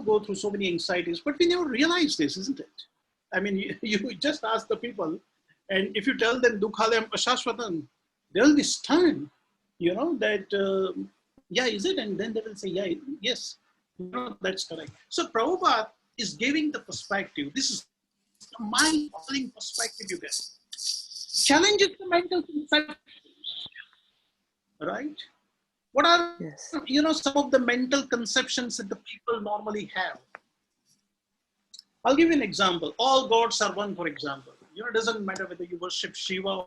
go through so many anxieties, but we never realize this, isn't it? You just ask the people, and if you tell them dukkhalayam ashashvatam, they'll be stunned, that, yeah, is it? And then they will say, yeah, yes, that's correct. So Prabhupada is giving the perspective. This is a mind-boggling perspective you get. Challenges the mental conceptions, right? What are, Yes. some of the mental conceptions that the people normally have? I'll give you an example. All gods are one, for example. It doesn't matter whether you worship Shiva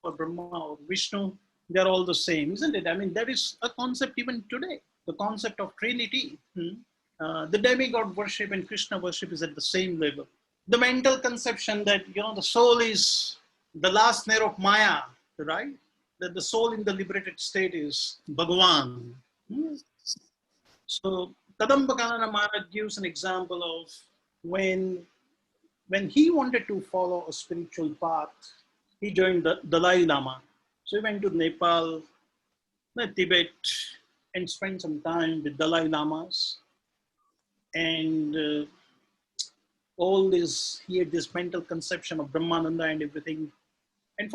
or Brahma or Vishnu, they're all the same, isn't it? That is a concept even today, the concept of Trinity. The demigod worship and Krishna worship is at the same level. The mental conception that, the soul is the last snare of Maya, right? That the soul in the liberated state is Bhagavan. So Kadambakanana Maharaj gives an example of when he wanted to follow a spiritual path, he joined the Dalai Lama. So he went to Nepal, Tibet, and spent some time with Dalai Lamas. And all this, he had this mental conception of Brahmananda and everything. And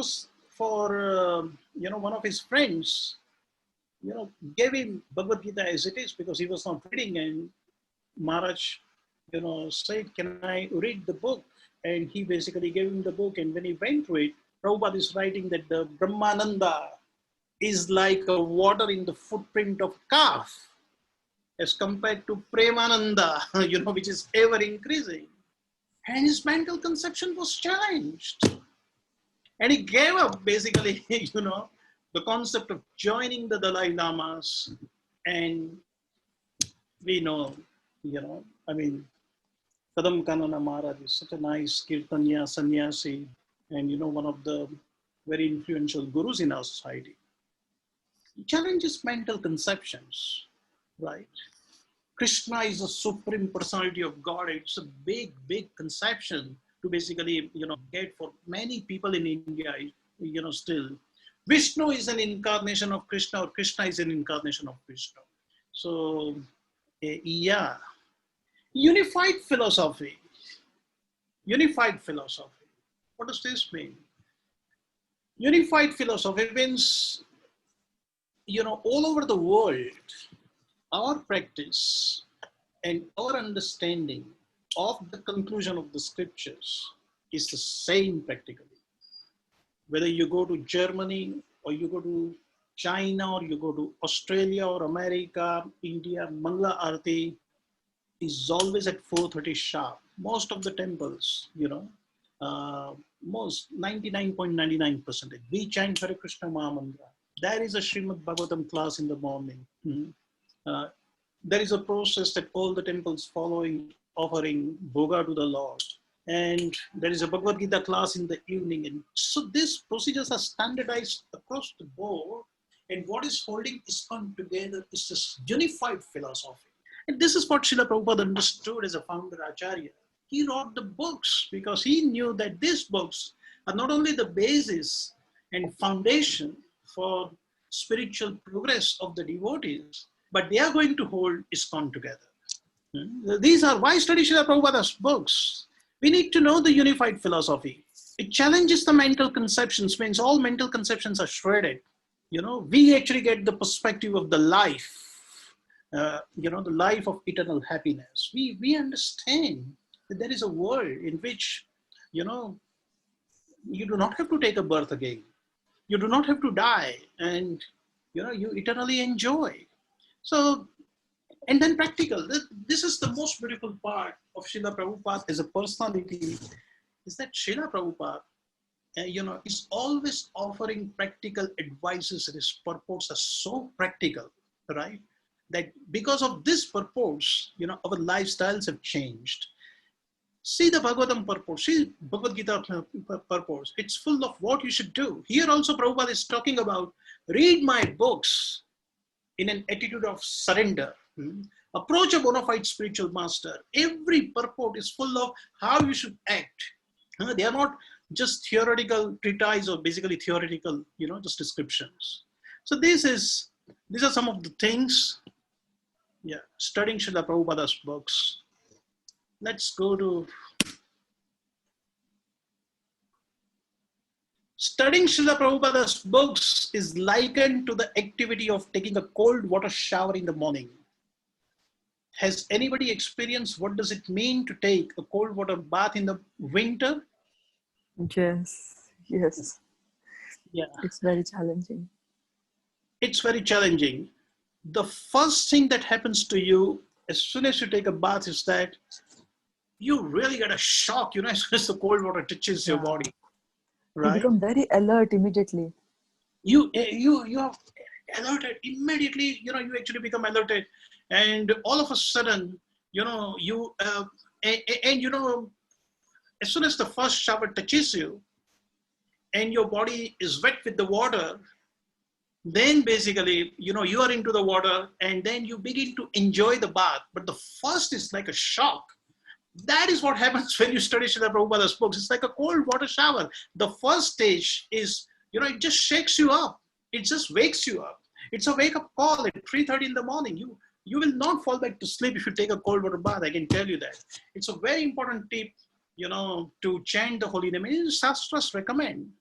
for one of his friends, gave him Bhagavad Gita as it is because he was not reading. And Maharaj, said, can I read the book? And he basically gave him the book. And when he went through it, Prabhupada is writing that the Brahmananda is like a water in the footprint of a calf as compared to Premananda, which is ever increasing. And his mental conception was challenged. And he gave up basically, the concept of joining the Dalai Lamas. And we know, Kadam Kanana Maharaj is such a nice Kirtanya sannyasi and, one of the very influential gurus in our society. He challenges mental conceptions, right? Krishna is a supreme personality of God. It's a big, big conception to basically, get for many people in India, still. Vishnu is an incarnation of Krishna, or Krishna is an incarnation of Vishnu. So, yeah. Unified philosophy. Unified philosophy. What does this mean? Unified philosophy means, all over the world, our practice and our understanding of the conclusion of the scriptures is the same practically. Whether you go to Germany or you go to China or you go to Australia or America, India, Mangala Arati is always at 4:30 sharp. Most of the temples, most 99.99%. We chant Hare Krishna Mahamantra. There is a Srimad Bhagavatam class in the morning. There is a process that all the temples following, offering bhoga to the Lord. And there is a Bhagavad Gita class in the evening. And so these procedures are standardized across the board. And what is holding ISKCON together is this unified philosophy. And this is what Srila Prabhupada understood as a founder Acharya. He wrote the books because he knew that these books are not only the basis, and foundation for spiritual progress of the devotees, but they are going to hold ISKCON together. These are why study Srila Prabhupada's books. We need to know the unified philosophy. It challenges the mental conceptions, means all mental conceptions are shredded. We actually get the perspective of the life, the life of eternal happiness. We understand that there is a world in which, you do not have to take a birth again. You do not have to die, and, you eternally enjoy. So, and then practical. This is the most beautiful part of Srila Prabhupada as a personality, is that Srila Prabhupada, is always offering practical advices, and his purports are so practical, right? That because of this purports, our lifestyles have changed. See the Bhagavatam purport, see Bhagavad Gita purports. It's full of what you should do. Here also Prabhupada is talking about, read my books in an attitude of surrender. Approach a bona fide spiritual master. Every purport is full of how you should act. They are not just theoretical treatise or basically theoretical, just descriptions. So these are some of the things. Yeah, studying Srila Prabhupada's books. Let's go to studying Srila Prabhupada's books is likened to the activity of taking a cold water shower in the morning. Has anybody experienced what does it mean to take a cold water bath in the winter? Yes. Yes. Yeah. It's very challenging. It's very challenging. The first thing that happens to you as soon as you take a bath is that you really get a shock, as soon as the cold water touches your body, right? You become very alert immediately. You are alerted immediately, you actually become alerted. And all of a sudden, as soon as the first shower touches you and your body is wet with the water, then basically, you are into the water and then you begin to enjoy the bath. But the first is like a shock. That is what happens when you study Srila Prabhupada's books. It's like a cold water shower. The first stage is, it just shakes you up. It just wakes you up. It's a wake-up call at 3:30 in the morning. You will not fall back to sleep if you take a cold water bath. I can tell you that. It's a very important tip, to chant the holy name. And Shastras recommend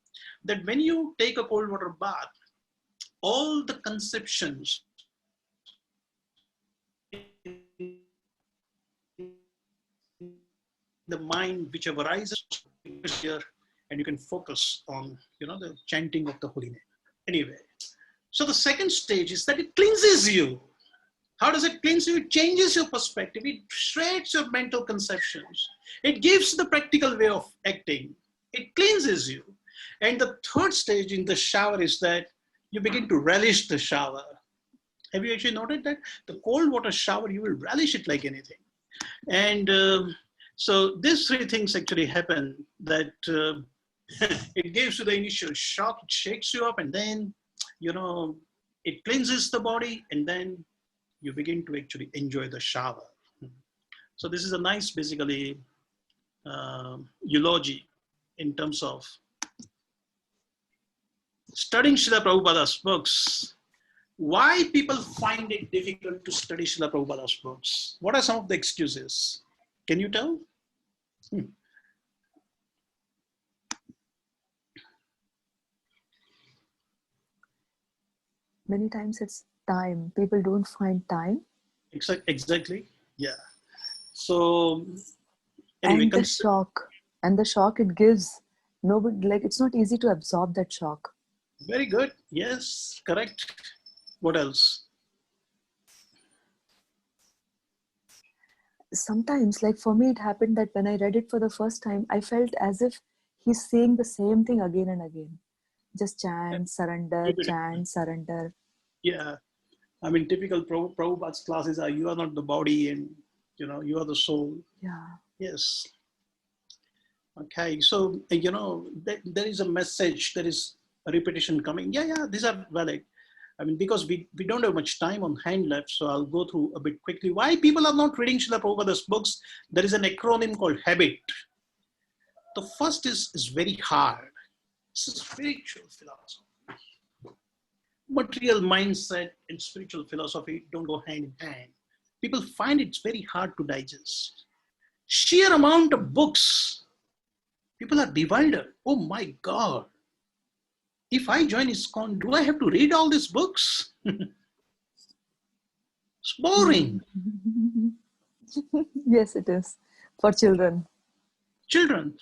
that when you take a cold water bath, all the conceptions in the mind which have arises here, and you can focus on, the chanting of the holy name. Anyway, so the second stage is that it cleanses you. How does it cleanse you? It changes your perspective. It shreds your mental conceptions. It gives the practical way of acting. It cleanses you. And the third stage in the shower is that you begin to relish the shower. Have you actually noted that? The cold water shower, you will relish it like anything. And so these three things actually happen, that it gives you the initial shock, it shakes you up, and then, it cleanses the body, and then you begin to actually enjoy the shower. So this is a nice, basically, eulogy in terms of studying Srila Prabhupada's books. Why people find it difficult to study Srila Prabhupada's books? What are some of the excuses? Can you tell? Many times it's time. People don't find time. Exactly. Yeah. So anyway, And the shock it gives. Nobody, it's not easy to absorb that shock. Very good. Yes, correct. What else? Sometimes, for me, it happened that when I read it for the first time, I felt as if he's saying the same thing again and again. Just chant, surrender, chant, surrender. Yeah. I mean, typical Prabhupada's classes are, you are not the body and, you are the soul. Yeah. Yes. Okay. So, there is a message, there is a repetition coming. Yeah, these are valid. I mean, because we don't have much time on hand left, so I'll go through a bit quickly. Why people are not reading Srila Prabhupada's books? There is an acronym called HABIT. The first is very hard. It's a spiritual philosophy. Material mindset and spiritual philosophy don't go hand in hand. People find it's very hard to digest. Sheer amount of books. People are divided. Oh my God. If I join ISKCON, do I have to read all these books? It's boring. Yes, it is. For children. Children,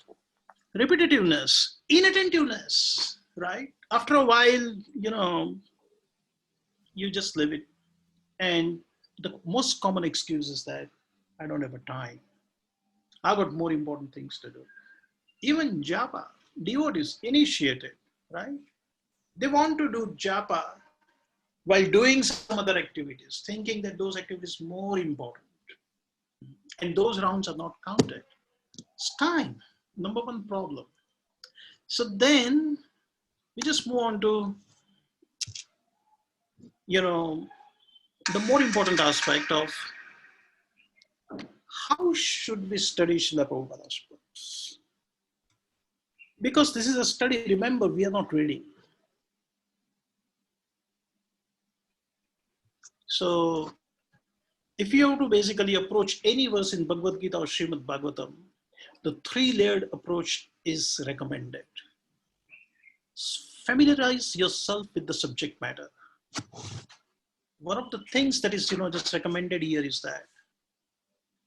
repetitiveness, inattentiveness, right? After a while, you just leave it. And the most common excuse is that I don't have a time. I've got more important things to do. Even japa, devotees initiated, right? They want to do japa while doing some other activities, thinking that those activities are more important. And those rounds are not counted. It's time, number one problem. So then we just move on to, the more important aspect of how should we study Srila Prabhupada's books? Because this is a study, remember, we are not reading. So if you have to basically approach any verse in Bhagavad Gita or Srimad Bhagavatam, the three-layered approach is recommended. Familiarize yourself with the subject matter. One of the things that is, just recommended here is that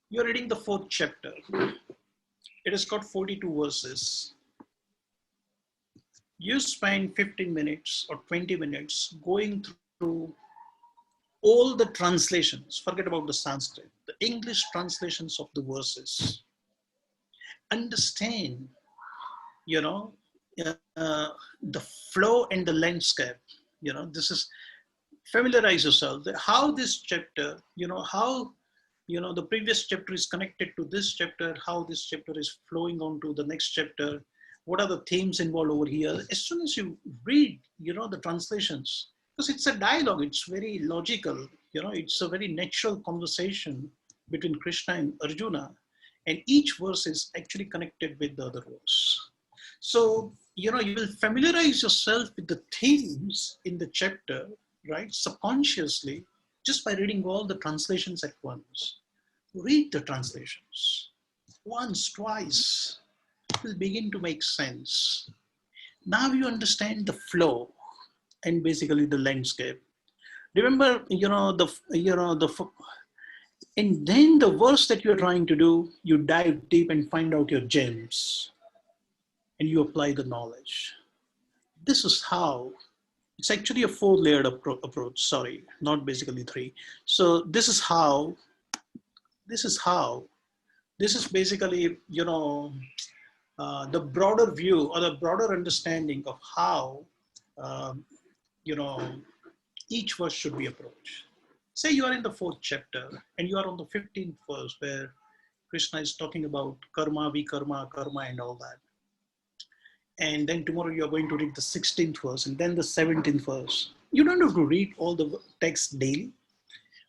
you're reading the 4th chapter. It has got 42 verses. You spend 15 minutes or 20 minutes going through all the translations. Forget about the Sanskrit, the English translations of the verses. Understand, the flow and the landscape. This is, familiarize yourself. How this chapter, how, the previous chapter is connected to this chapter, how this chapter is flowing on to the next chapter. What are the themes involved over here? As soon as you read, the translations, because it's a dialogue, it's very logical, it's a very natural conversation between Krishna and Arjuna, and each verse is actually connected with the other verse. So, you will familiarize yourself with the themes in the chapter, right, subconsciously, just by reading all the translations at once. Read the translations once, twice, it will begin to make sense. Now you understand the flow and basically the landscape. Remember, and then the verse that you're trying to do, you dive deep and find out your gems and you apply the knowledge. This is how, it's actually a 4-layered approach, sorry, not basically 3. So this is basically, the broader view or the broader understanding of how, each verse should be approached. Say you are in the 4th chapter and you are on the 15th verse where Krishna is talking about karma, vikarma, karma and all that. And then tomorrow you are going to read the 16th verse and then the 17th verse. You don't have to read all the text daily.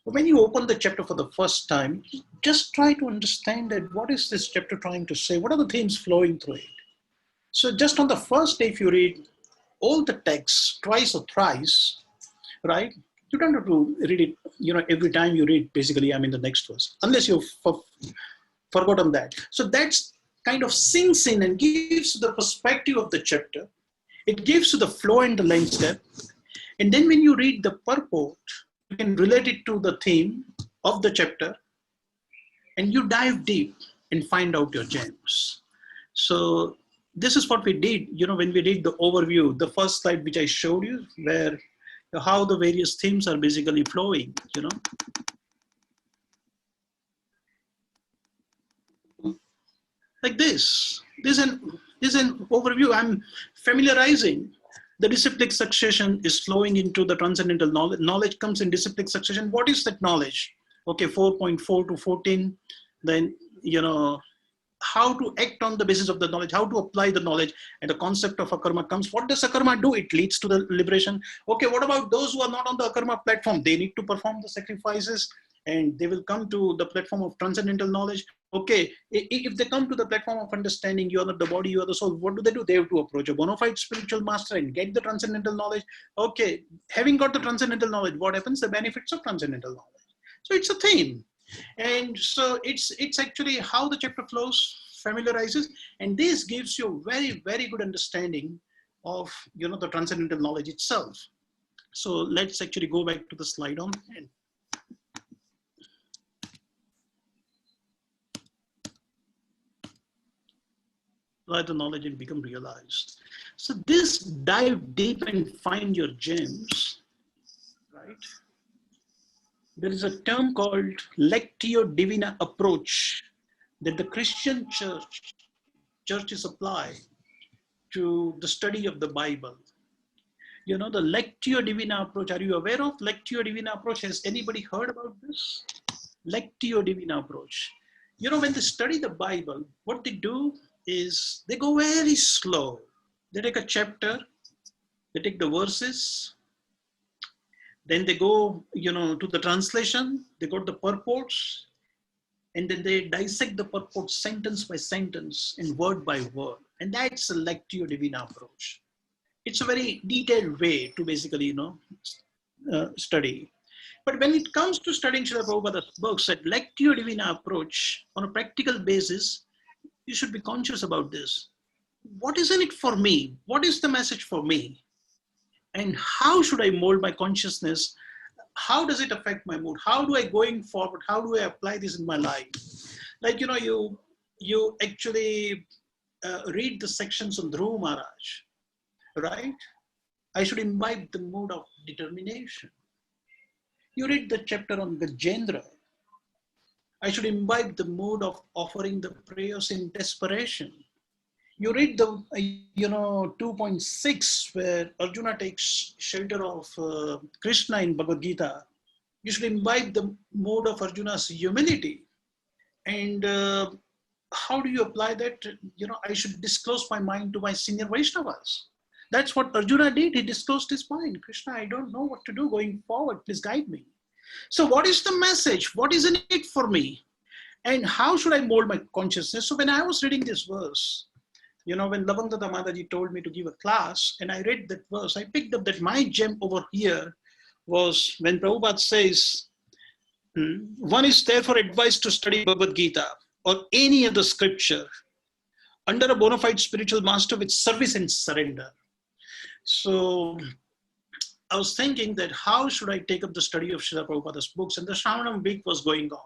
But when you open the chapter for the first time, just try to understand that what is this chapter trying to say? What are the themes flowing through it? So just on the first day, if you read all the texts twice or thrice, right? You don't have to read it, every time you read, basically, I'm in the next verse, unless you've forgotten that. So that's kind of sinks in and gives the perspective of the chapter. It gives you the flow and the landscape. And then when you read the purport, you can relate it to the theme of the chapter and you dive deep and find out your gems. So this is what we did, when we did the overview, the first slide which I showed you, where how the various themes are basically flowing, Like this. This is an overview. I'm familiarizing. The disciplic succession is flowing into the transcendental knowledge. Knowledge comes in disciplic succession. What is that knowledge? Okay, 4.4 to 14. Then, how to act on the basis of the knowledge, how to apply the knowledge, and the concept of akarma comes. What does akarma do? It leads to the liberation. Okay, what about those who are not on the akarma platform? They need to perform the sacrifices and they will come to the platform of transcendental knowledge. Okay, if they come to the platform of understanding, you are not the body, you are the soul, what do? They have to approach a bona fide spiritual master and get the transcendental knowledge. Okay, having got the transcendental knowledge, what happens? The benefits of transcendental knowledge. So it's a theme. And so it's actually how the chapter flows, familiarizes, and this gives you very, very good understanding of, the transcendental knowledge itself. So let's actually go back to the slide on and apply the knowledge and become realized. So this dive deep and find your gems, right? There is a term called Lectio Divina approach that the Christian churches apply to the study of the Bible. The Lectio Divina approach. Are you aware of Lectio Divina approach? Has anybody heard about this? Lectio Divina approach. When they study the Bible, what they do is they go very slow. They take a chapter, they take the verses, then they go, to the translation, they go to the purports, and then they dissect the purport sentence by sentence and word by word. And that's a Lectio Divina approach. It's a very detailed way to basically, study. But when it comes to studying Srila Prabhupada's books, that Lectio Divina approach on a practical basis, you should be conscious about this. What is in it for me? What is the message for me? And how should I mold my consciousness? How does it affect my mood? How do I, going forward, how do I apply this in my life? Like, you actually read the sections on Dhruva Maharaj, right? I should imbibe the mood of determination. You read the chapter on Gajendra. I should imbibe the mood of offering the prayers in desperation. You read the, 2.6 where Arjuna takes shelter of Krishna in Bhagavad Gita. You should imbibe the mood of Arjuna's humility. And how do you apply that? I should disclose my mind to my senior Vaishnavas. That's what Arjuna did. He disclosed his mind. Krishna, I don't know what to do going forward. Please guide me. So what is the message? What is in it for me? And how should I mold my consciousness? So when I was reading this verse, when Lavangdata Mataji told me to give a class, and I read that verse, I picked up that my gem over here was when Prabhupada says, one is therefore advised to study Bhagavad Gita or any other scripture under a bona fide spiritual master with service and surrender. So I was thinking that how should I take up the study of Srila Prabhupada's books? And the Shravanam week was going on.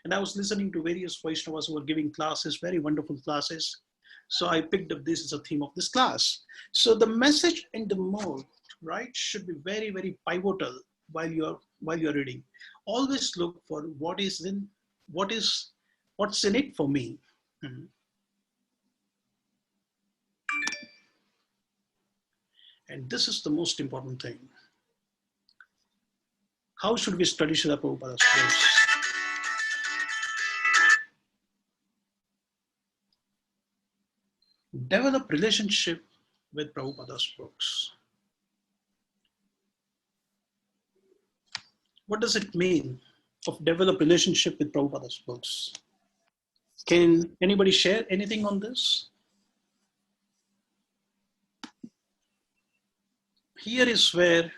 And I was listening to various Vaishnavas who were giving classes, very wonderful classes. So I picked up this as a theme of this class. So the message and the mode, right, should be very, very pivotal while you're reading. Always look for what's in it for me. And this is the most important thing. How should we study Srila Prabhupada's books? Develop relationship with Prabhupada's books. What does it mean of develop relationship with Prabhupada's books? Can anybody share anything on this? Here is where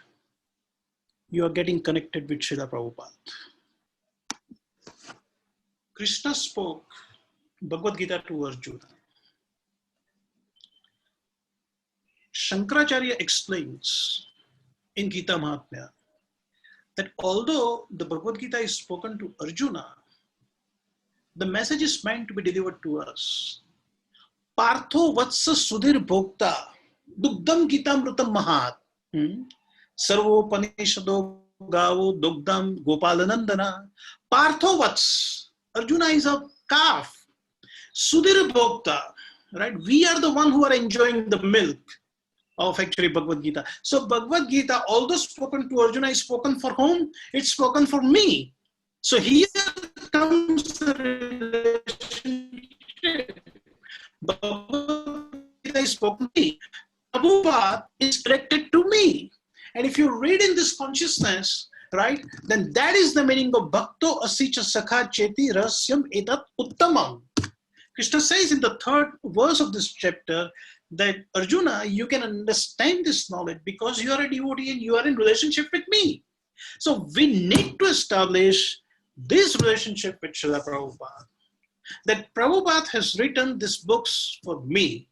you are getting connected with Srila Prabhupada. Krishna spoke Bhagavad Gita to Arjuna. Shankaracharya explains in Gita Mahatmya that although the Bhagavad Gita is spoken to Arjuna, the message is meant to be delivered to us. Partho vatsa sudhir bhokta dugdam gitamrutam mahat sarvopanishado gavo dugdam gopalanandana. Partho vats, Arjuna is a calf. Sudhir bhokta, right? We are the one who are enjoying the milk of actually Bhagavad Gita. So Bhagavad Gita, although spoken to Arjuna, is spoken for whom? It's spoken for me. So here comes the relationship. Bhagavad Gita is spoken to me. Prabhupada is directed to me. And if you read in this consciousness, right? Then that is the meaning of bhakto asicha sakha cheti rasyam etat uttamam. Krishna says in the 3rd verse of this chapter that Arjuna, you can understand this knowledge because you are a devotee and you are in relationship with me. So we need to establish this relationship with Srila Prabhupada. That Prabhupada has written these books for me.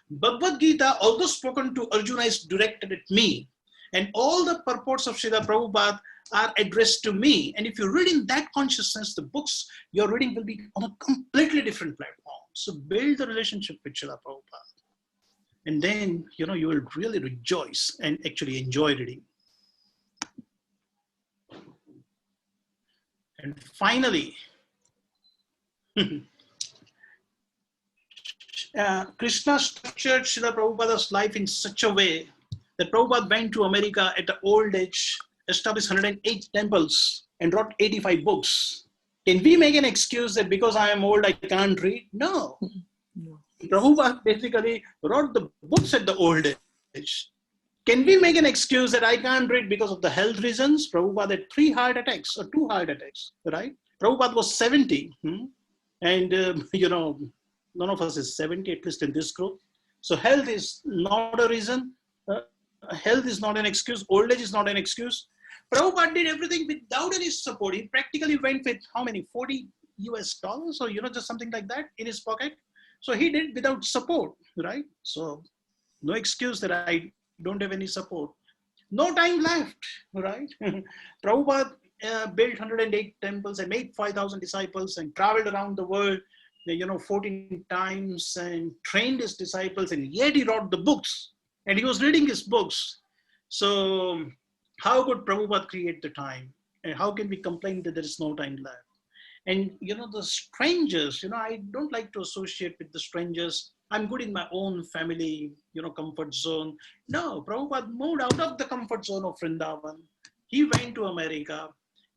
Bhagavad Gita, although spoken to Arjuna, is directed at me. And all the purports of Srila Prabhupada are addressed to me. And if you read in that consciousness, the books you're reading will be on a completely different platform. So build the relationship with Srila Prabhupada. And then, you will really rejoice and actually enjoy reading. And finally, Krishna structured Srila Prabhupada's life in such a way that Prabhupada went to America at the old age, established 108 temples, and wrote 85 books. Can we make an excuse that because I am old, I can't read? No. Prabhupada basically wrote the books at the old age. Can we make an excuse that I can't read because of the health reasons? Prabhupada had 3 heart attacks or 2 heart attacks, right? Prabhupada was 70. And, none of us is 70, at least in this group. So health is not a reason. Health is not an excuse. Old age is not an excuse. Prabhupada did everything without any support. He practically went with how many? $40 or, just something like that in his pocket. So he did without support, right? So no excuse that I don't have any support. No time left, right? Prabhupada built 108 temples and made 5,000 disciples and traveled around the world, 14 times and trained his disciples, and yet he wrote the books and he was reading his books. So how could Prabhupada create the time? And how can we complain that there is no time left? And, the strangers, I don't like to associate with the strangers. I'm good in my own family, comfort zone. No, Prabhupada moved out of the comfort zone of Vrindavan. He went to America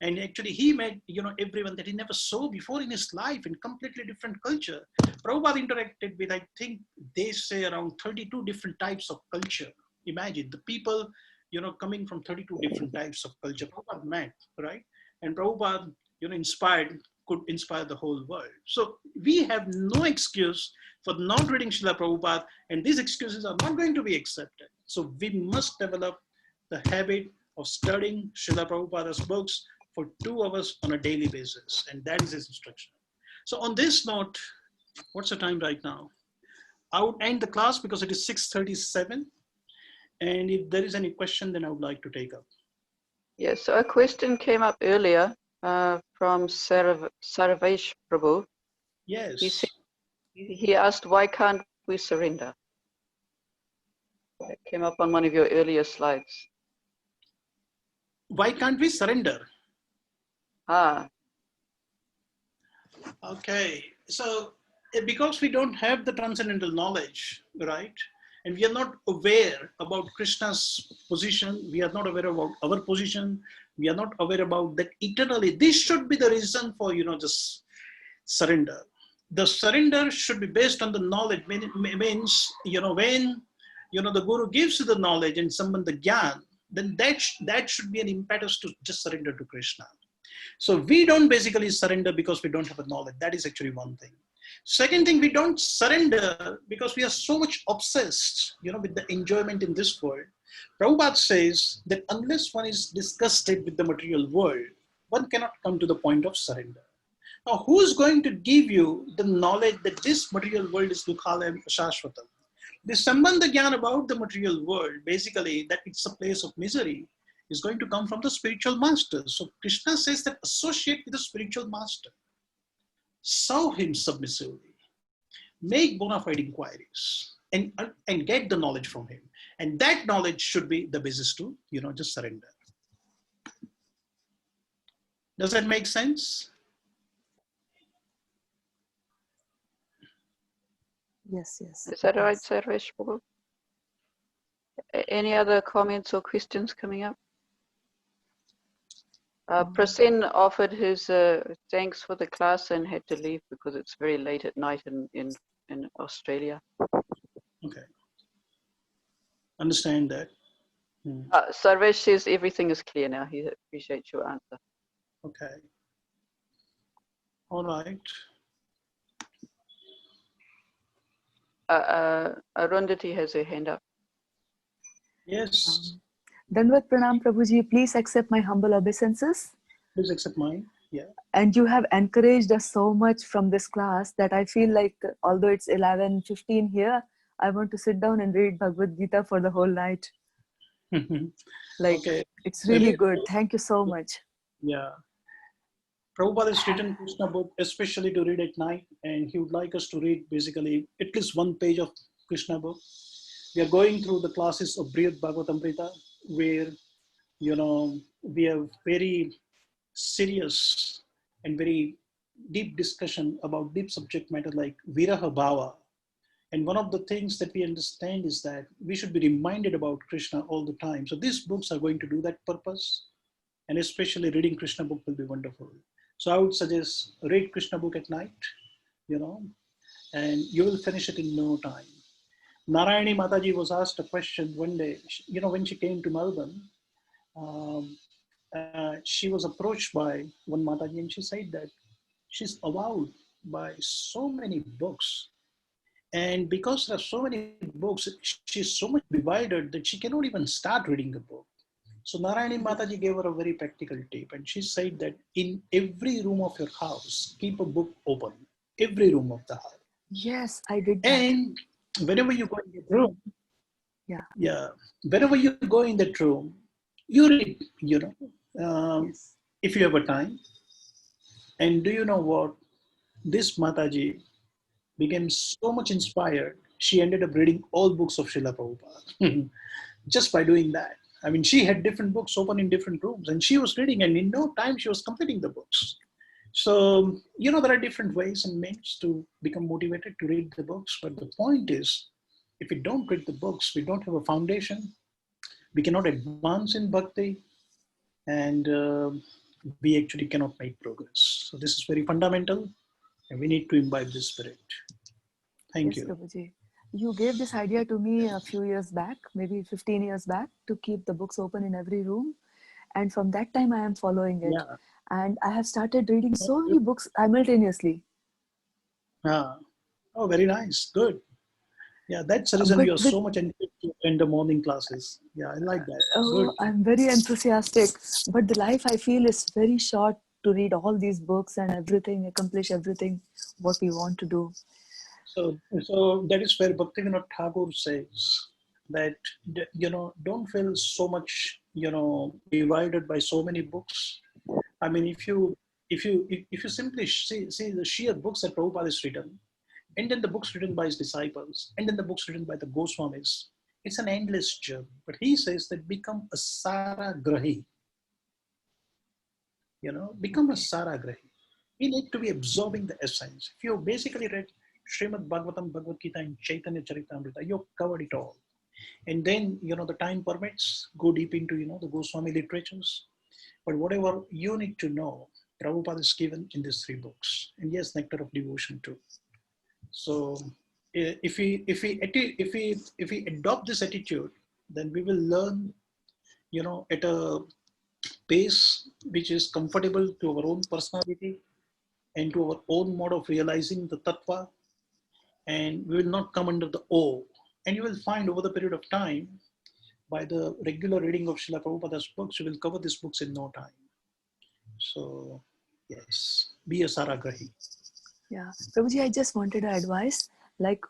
and actually he met, everyone that he never saw before in his life in completely different culture. Prabhupada interacted with, I think they say around 32 different types of culture. Imagine the people, coming from 32 different types of culture. Prabhupada met, right? And Prabhupada, could inspire the whole world. So we have no excuse for not reading Srila Prabhupada, and these excuses are not going to be accepted. So we must develop the habit of studying Srila Prabhupada's books for 2 hours on a daily basis, and that is his instruction. So on this note, what's the time right now? I would end the class because it is 6:37, and if there is any question, then I would like to take up. Yes, so a question came up earlier from Asitaradhya Prabhu. Yes. He asked, why can't we surrender? It came up on one of your earlier slides. Why can't we surrender? Okay, so because we don't have the transcendental knowledge, right? And we are not aware about Krishna's position. We are not aware about our position. We are not aware about that eternally. This should be the reason for, just surrender. The surrender should be based on the knowledge. Means, when, the Guru gives you the knowledge and someone the jnana, then that should be an impetus to just surrender to Krishna. So we don't basically surrender because we don't have a knowledge. That is actually one thing. Second thing, we don't surrender because we are so much obsessed, with the enjoyment in this world. Prabhupada says that unless one is disgusted with the material world, one cannot come to the point of surrender. Now, who is going to give you the knowledge that this material world is dukhalayam shashvatam? The sambandha jnana about the material world, basically that it's a place of misery, is going to come from the spiritual master. So Krishna says that associate with the spiritual master. Serve him submissively. Make bona fide inquiries and get the knowledge from him. And that knowledge should be the basis to, just surrender. Does that make sense? Yes, yes. Is that right, Sarvesh Prabhu? Any other comments or questions coming up? Prasen offered his thanks for the class and had to leave because it's very late at night in Australia. Okay. Understand that. Sarvesh says everything is clear now. He appreciates your answer. Okay. All right. Arundhati has her hand up. Yes. Dandavat Pranam Prabhuji, please accept my humble obeisances. Please accept mine. Yeah. And you have encouraged us so much from this class that I feel like, although it's 11:15 here, I want to sit down and read Bhagavad Gita for the whole night. Like, Okay. it's really good. Thank you so much. Yeah. Prabhupada has written Krishna book especially to read at night, and he would like us to read basically at least one page of Krishna book. We are going through the classes of Brihad Bhagavatamrita, where, you know, we have very serious and very deep discussion about deep subject matter like Viraha Bhava. And one of the things that we understand is that we should be reminded about Krishna all the time. So these books are going to do that purpose, and especially reading Krishna book will be wonderful. So I would suggest read Krishna book at night, you know, and you will finish it in no time. Narayani Mataji was asked a question one day, you know, when she came to Melbourne, she was approached by one Mataji, and she said that she's awed by so many books. And because there are so many books, she's so much divided that she cannot even start reading a book. So Narayani Mataji gave her a very practical tip, and she said that in every room of your house, keep a book open. Every room of the house. Yes, I did that. And whenever you go in that room, whenever you go in that room, you read, you know, if you have a time. And do you know what? This Mataji became so much inspired, she ended up reading all books of Srila Prabhupada just by doing that. I mean, she had different books open in different rooms, and she was reading, and in no time she was completing the books. So, you know, there are different ways and means to become motivated to read the books. But the point is, if we don't read the books, we don't have a foundation, we cannot advance in bhakti, and we actually cannot make progress. So this is very fundamental, and we need to imbibe this spirit. Thank you. Prabhuji. You gave this idea to me a few years back, maybe 15 years back, to keep the books open in every room. And from that time, I am following it. Yeah. And I have started reading so many books simultaneously. Oh, very nice. Good. Yeah, that's the reason you're so much in the morning classes. Yeah, I like that. Oh, Good. I'm very enthusiastic. But the life I feel is very short to read all these books and everything, accomplish everything, what we want to do. So that is where Bhaktivinoda Thakur says that, you know, don't feel so much, you know, divided by so many books. I mean, if you simply see the sheer books that Prabhupada has written, and then the books written by his disciples, and then the books written by the Goswamis, it's an endless journey. But he says that become a Saragrahi. You know, become a Saragrahi. We need to be absorbing the essence. If you basically read Srimad Bhagavatam, Bhagavad Gita, and Chaitanya Charitamrita, you've covered it all. And then, you know, the time permits, go deep into, you know, the Goswami literatures. But whatever you need to know, Prabhupada is given in these 3 books. And yes, Nectar of Devotion too. So if we adopt this attitude, then we will learn, you know, at a pace which is comfortable to our own personality and to our own mode of realizing the tattva, and we will not come under the awe. And you will find over the period of time, by the regular reading of Srila Prabhupada's books, you will cover these books in no time. So yes, be a Saragrahi. Yeah, Prabhuji, I just wanted advice, like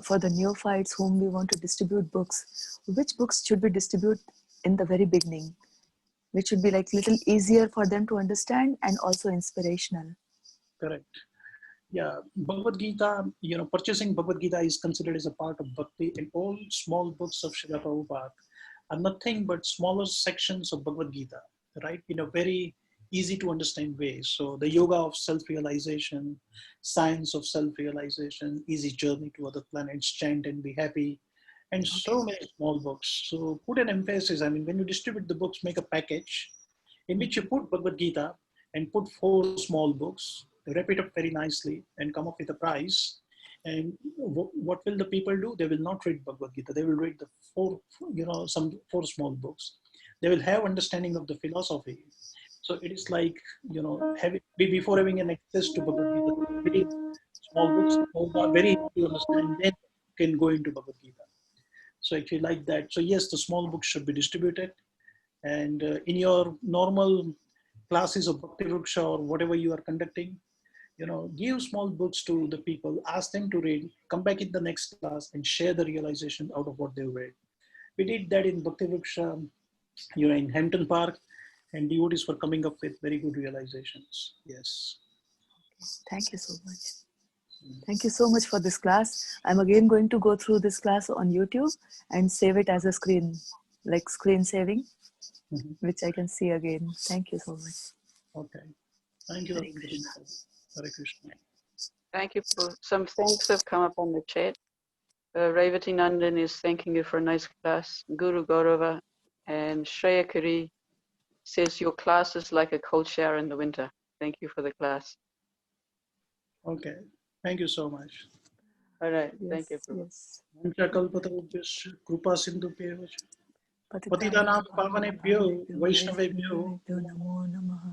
for the neophytes whom we want to distribute books, which books should we distribute in the very beginning, which should be like little easier for them to understand and also inspirational? Correct. Yeah, Bhagavad Gita, you know, purchasing Bhagavad Gita is considered as a part of bhakti, and all small books of Srila Prabhupada are nothing but smaller sections of Bhagavad Gita, right? In a very easy to understand way. So the yoga of self-realization, science of self-realization, easy journey to other planets, chant and be happy, and so many small books. So put an emphasis. I mean, when you distribute the books, make a package in which you put Bhagavad Gita and put 4 small books, wrap it up very nicely and come up with a price. And what will the people do? They will not read Bhagavad Gita. They will read the some four small books. They will have understanding of the philosophy. So it is like, before having an access to Bhagavad Gita, very small books, very easy to understand, then can go into Bhagavad Gita. So actually like that. So yes, the small books should be distributed. And in your normal classes of Bhakti Vriksha or whatever you are conducting, give small books to the people, ask them to read, come back in the next class and share the realization out of what they read. We did that in Bhakti Vriksha, in Hampton Park, and devotees were coming up with very good realizations. Yes. Thank you so much. Thank you so much for this class. I'm again going to go through this class on YouTube and save it as a screen saving, which I can see again. Thank you so much. Okay. Thank you. Hare Krishna. Hare Krishna. Thank you. Some thanks have come up on the chat. Revati Nandan is thanking you for a nice class. Guru Gaurava and Shreya Kari says your class is like a cold shower in the winter. Thank you for the class. Okay. Thank you so much. All right. Yes, Thank you. Prabhu. yes. Vanchakalpatarubhyasya kripa sindhubhyeva Patitanam patitanam pavanebhyo pavanebhyo vaishnavebhyo vaishnavebhyo namo namaha.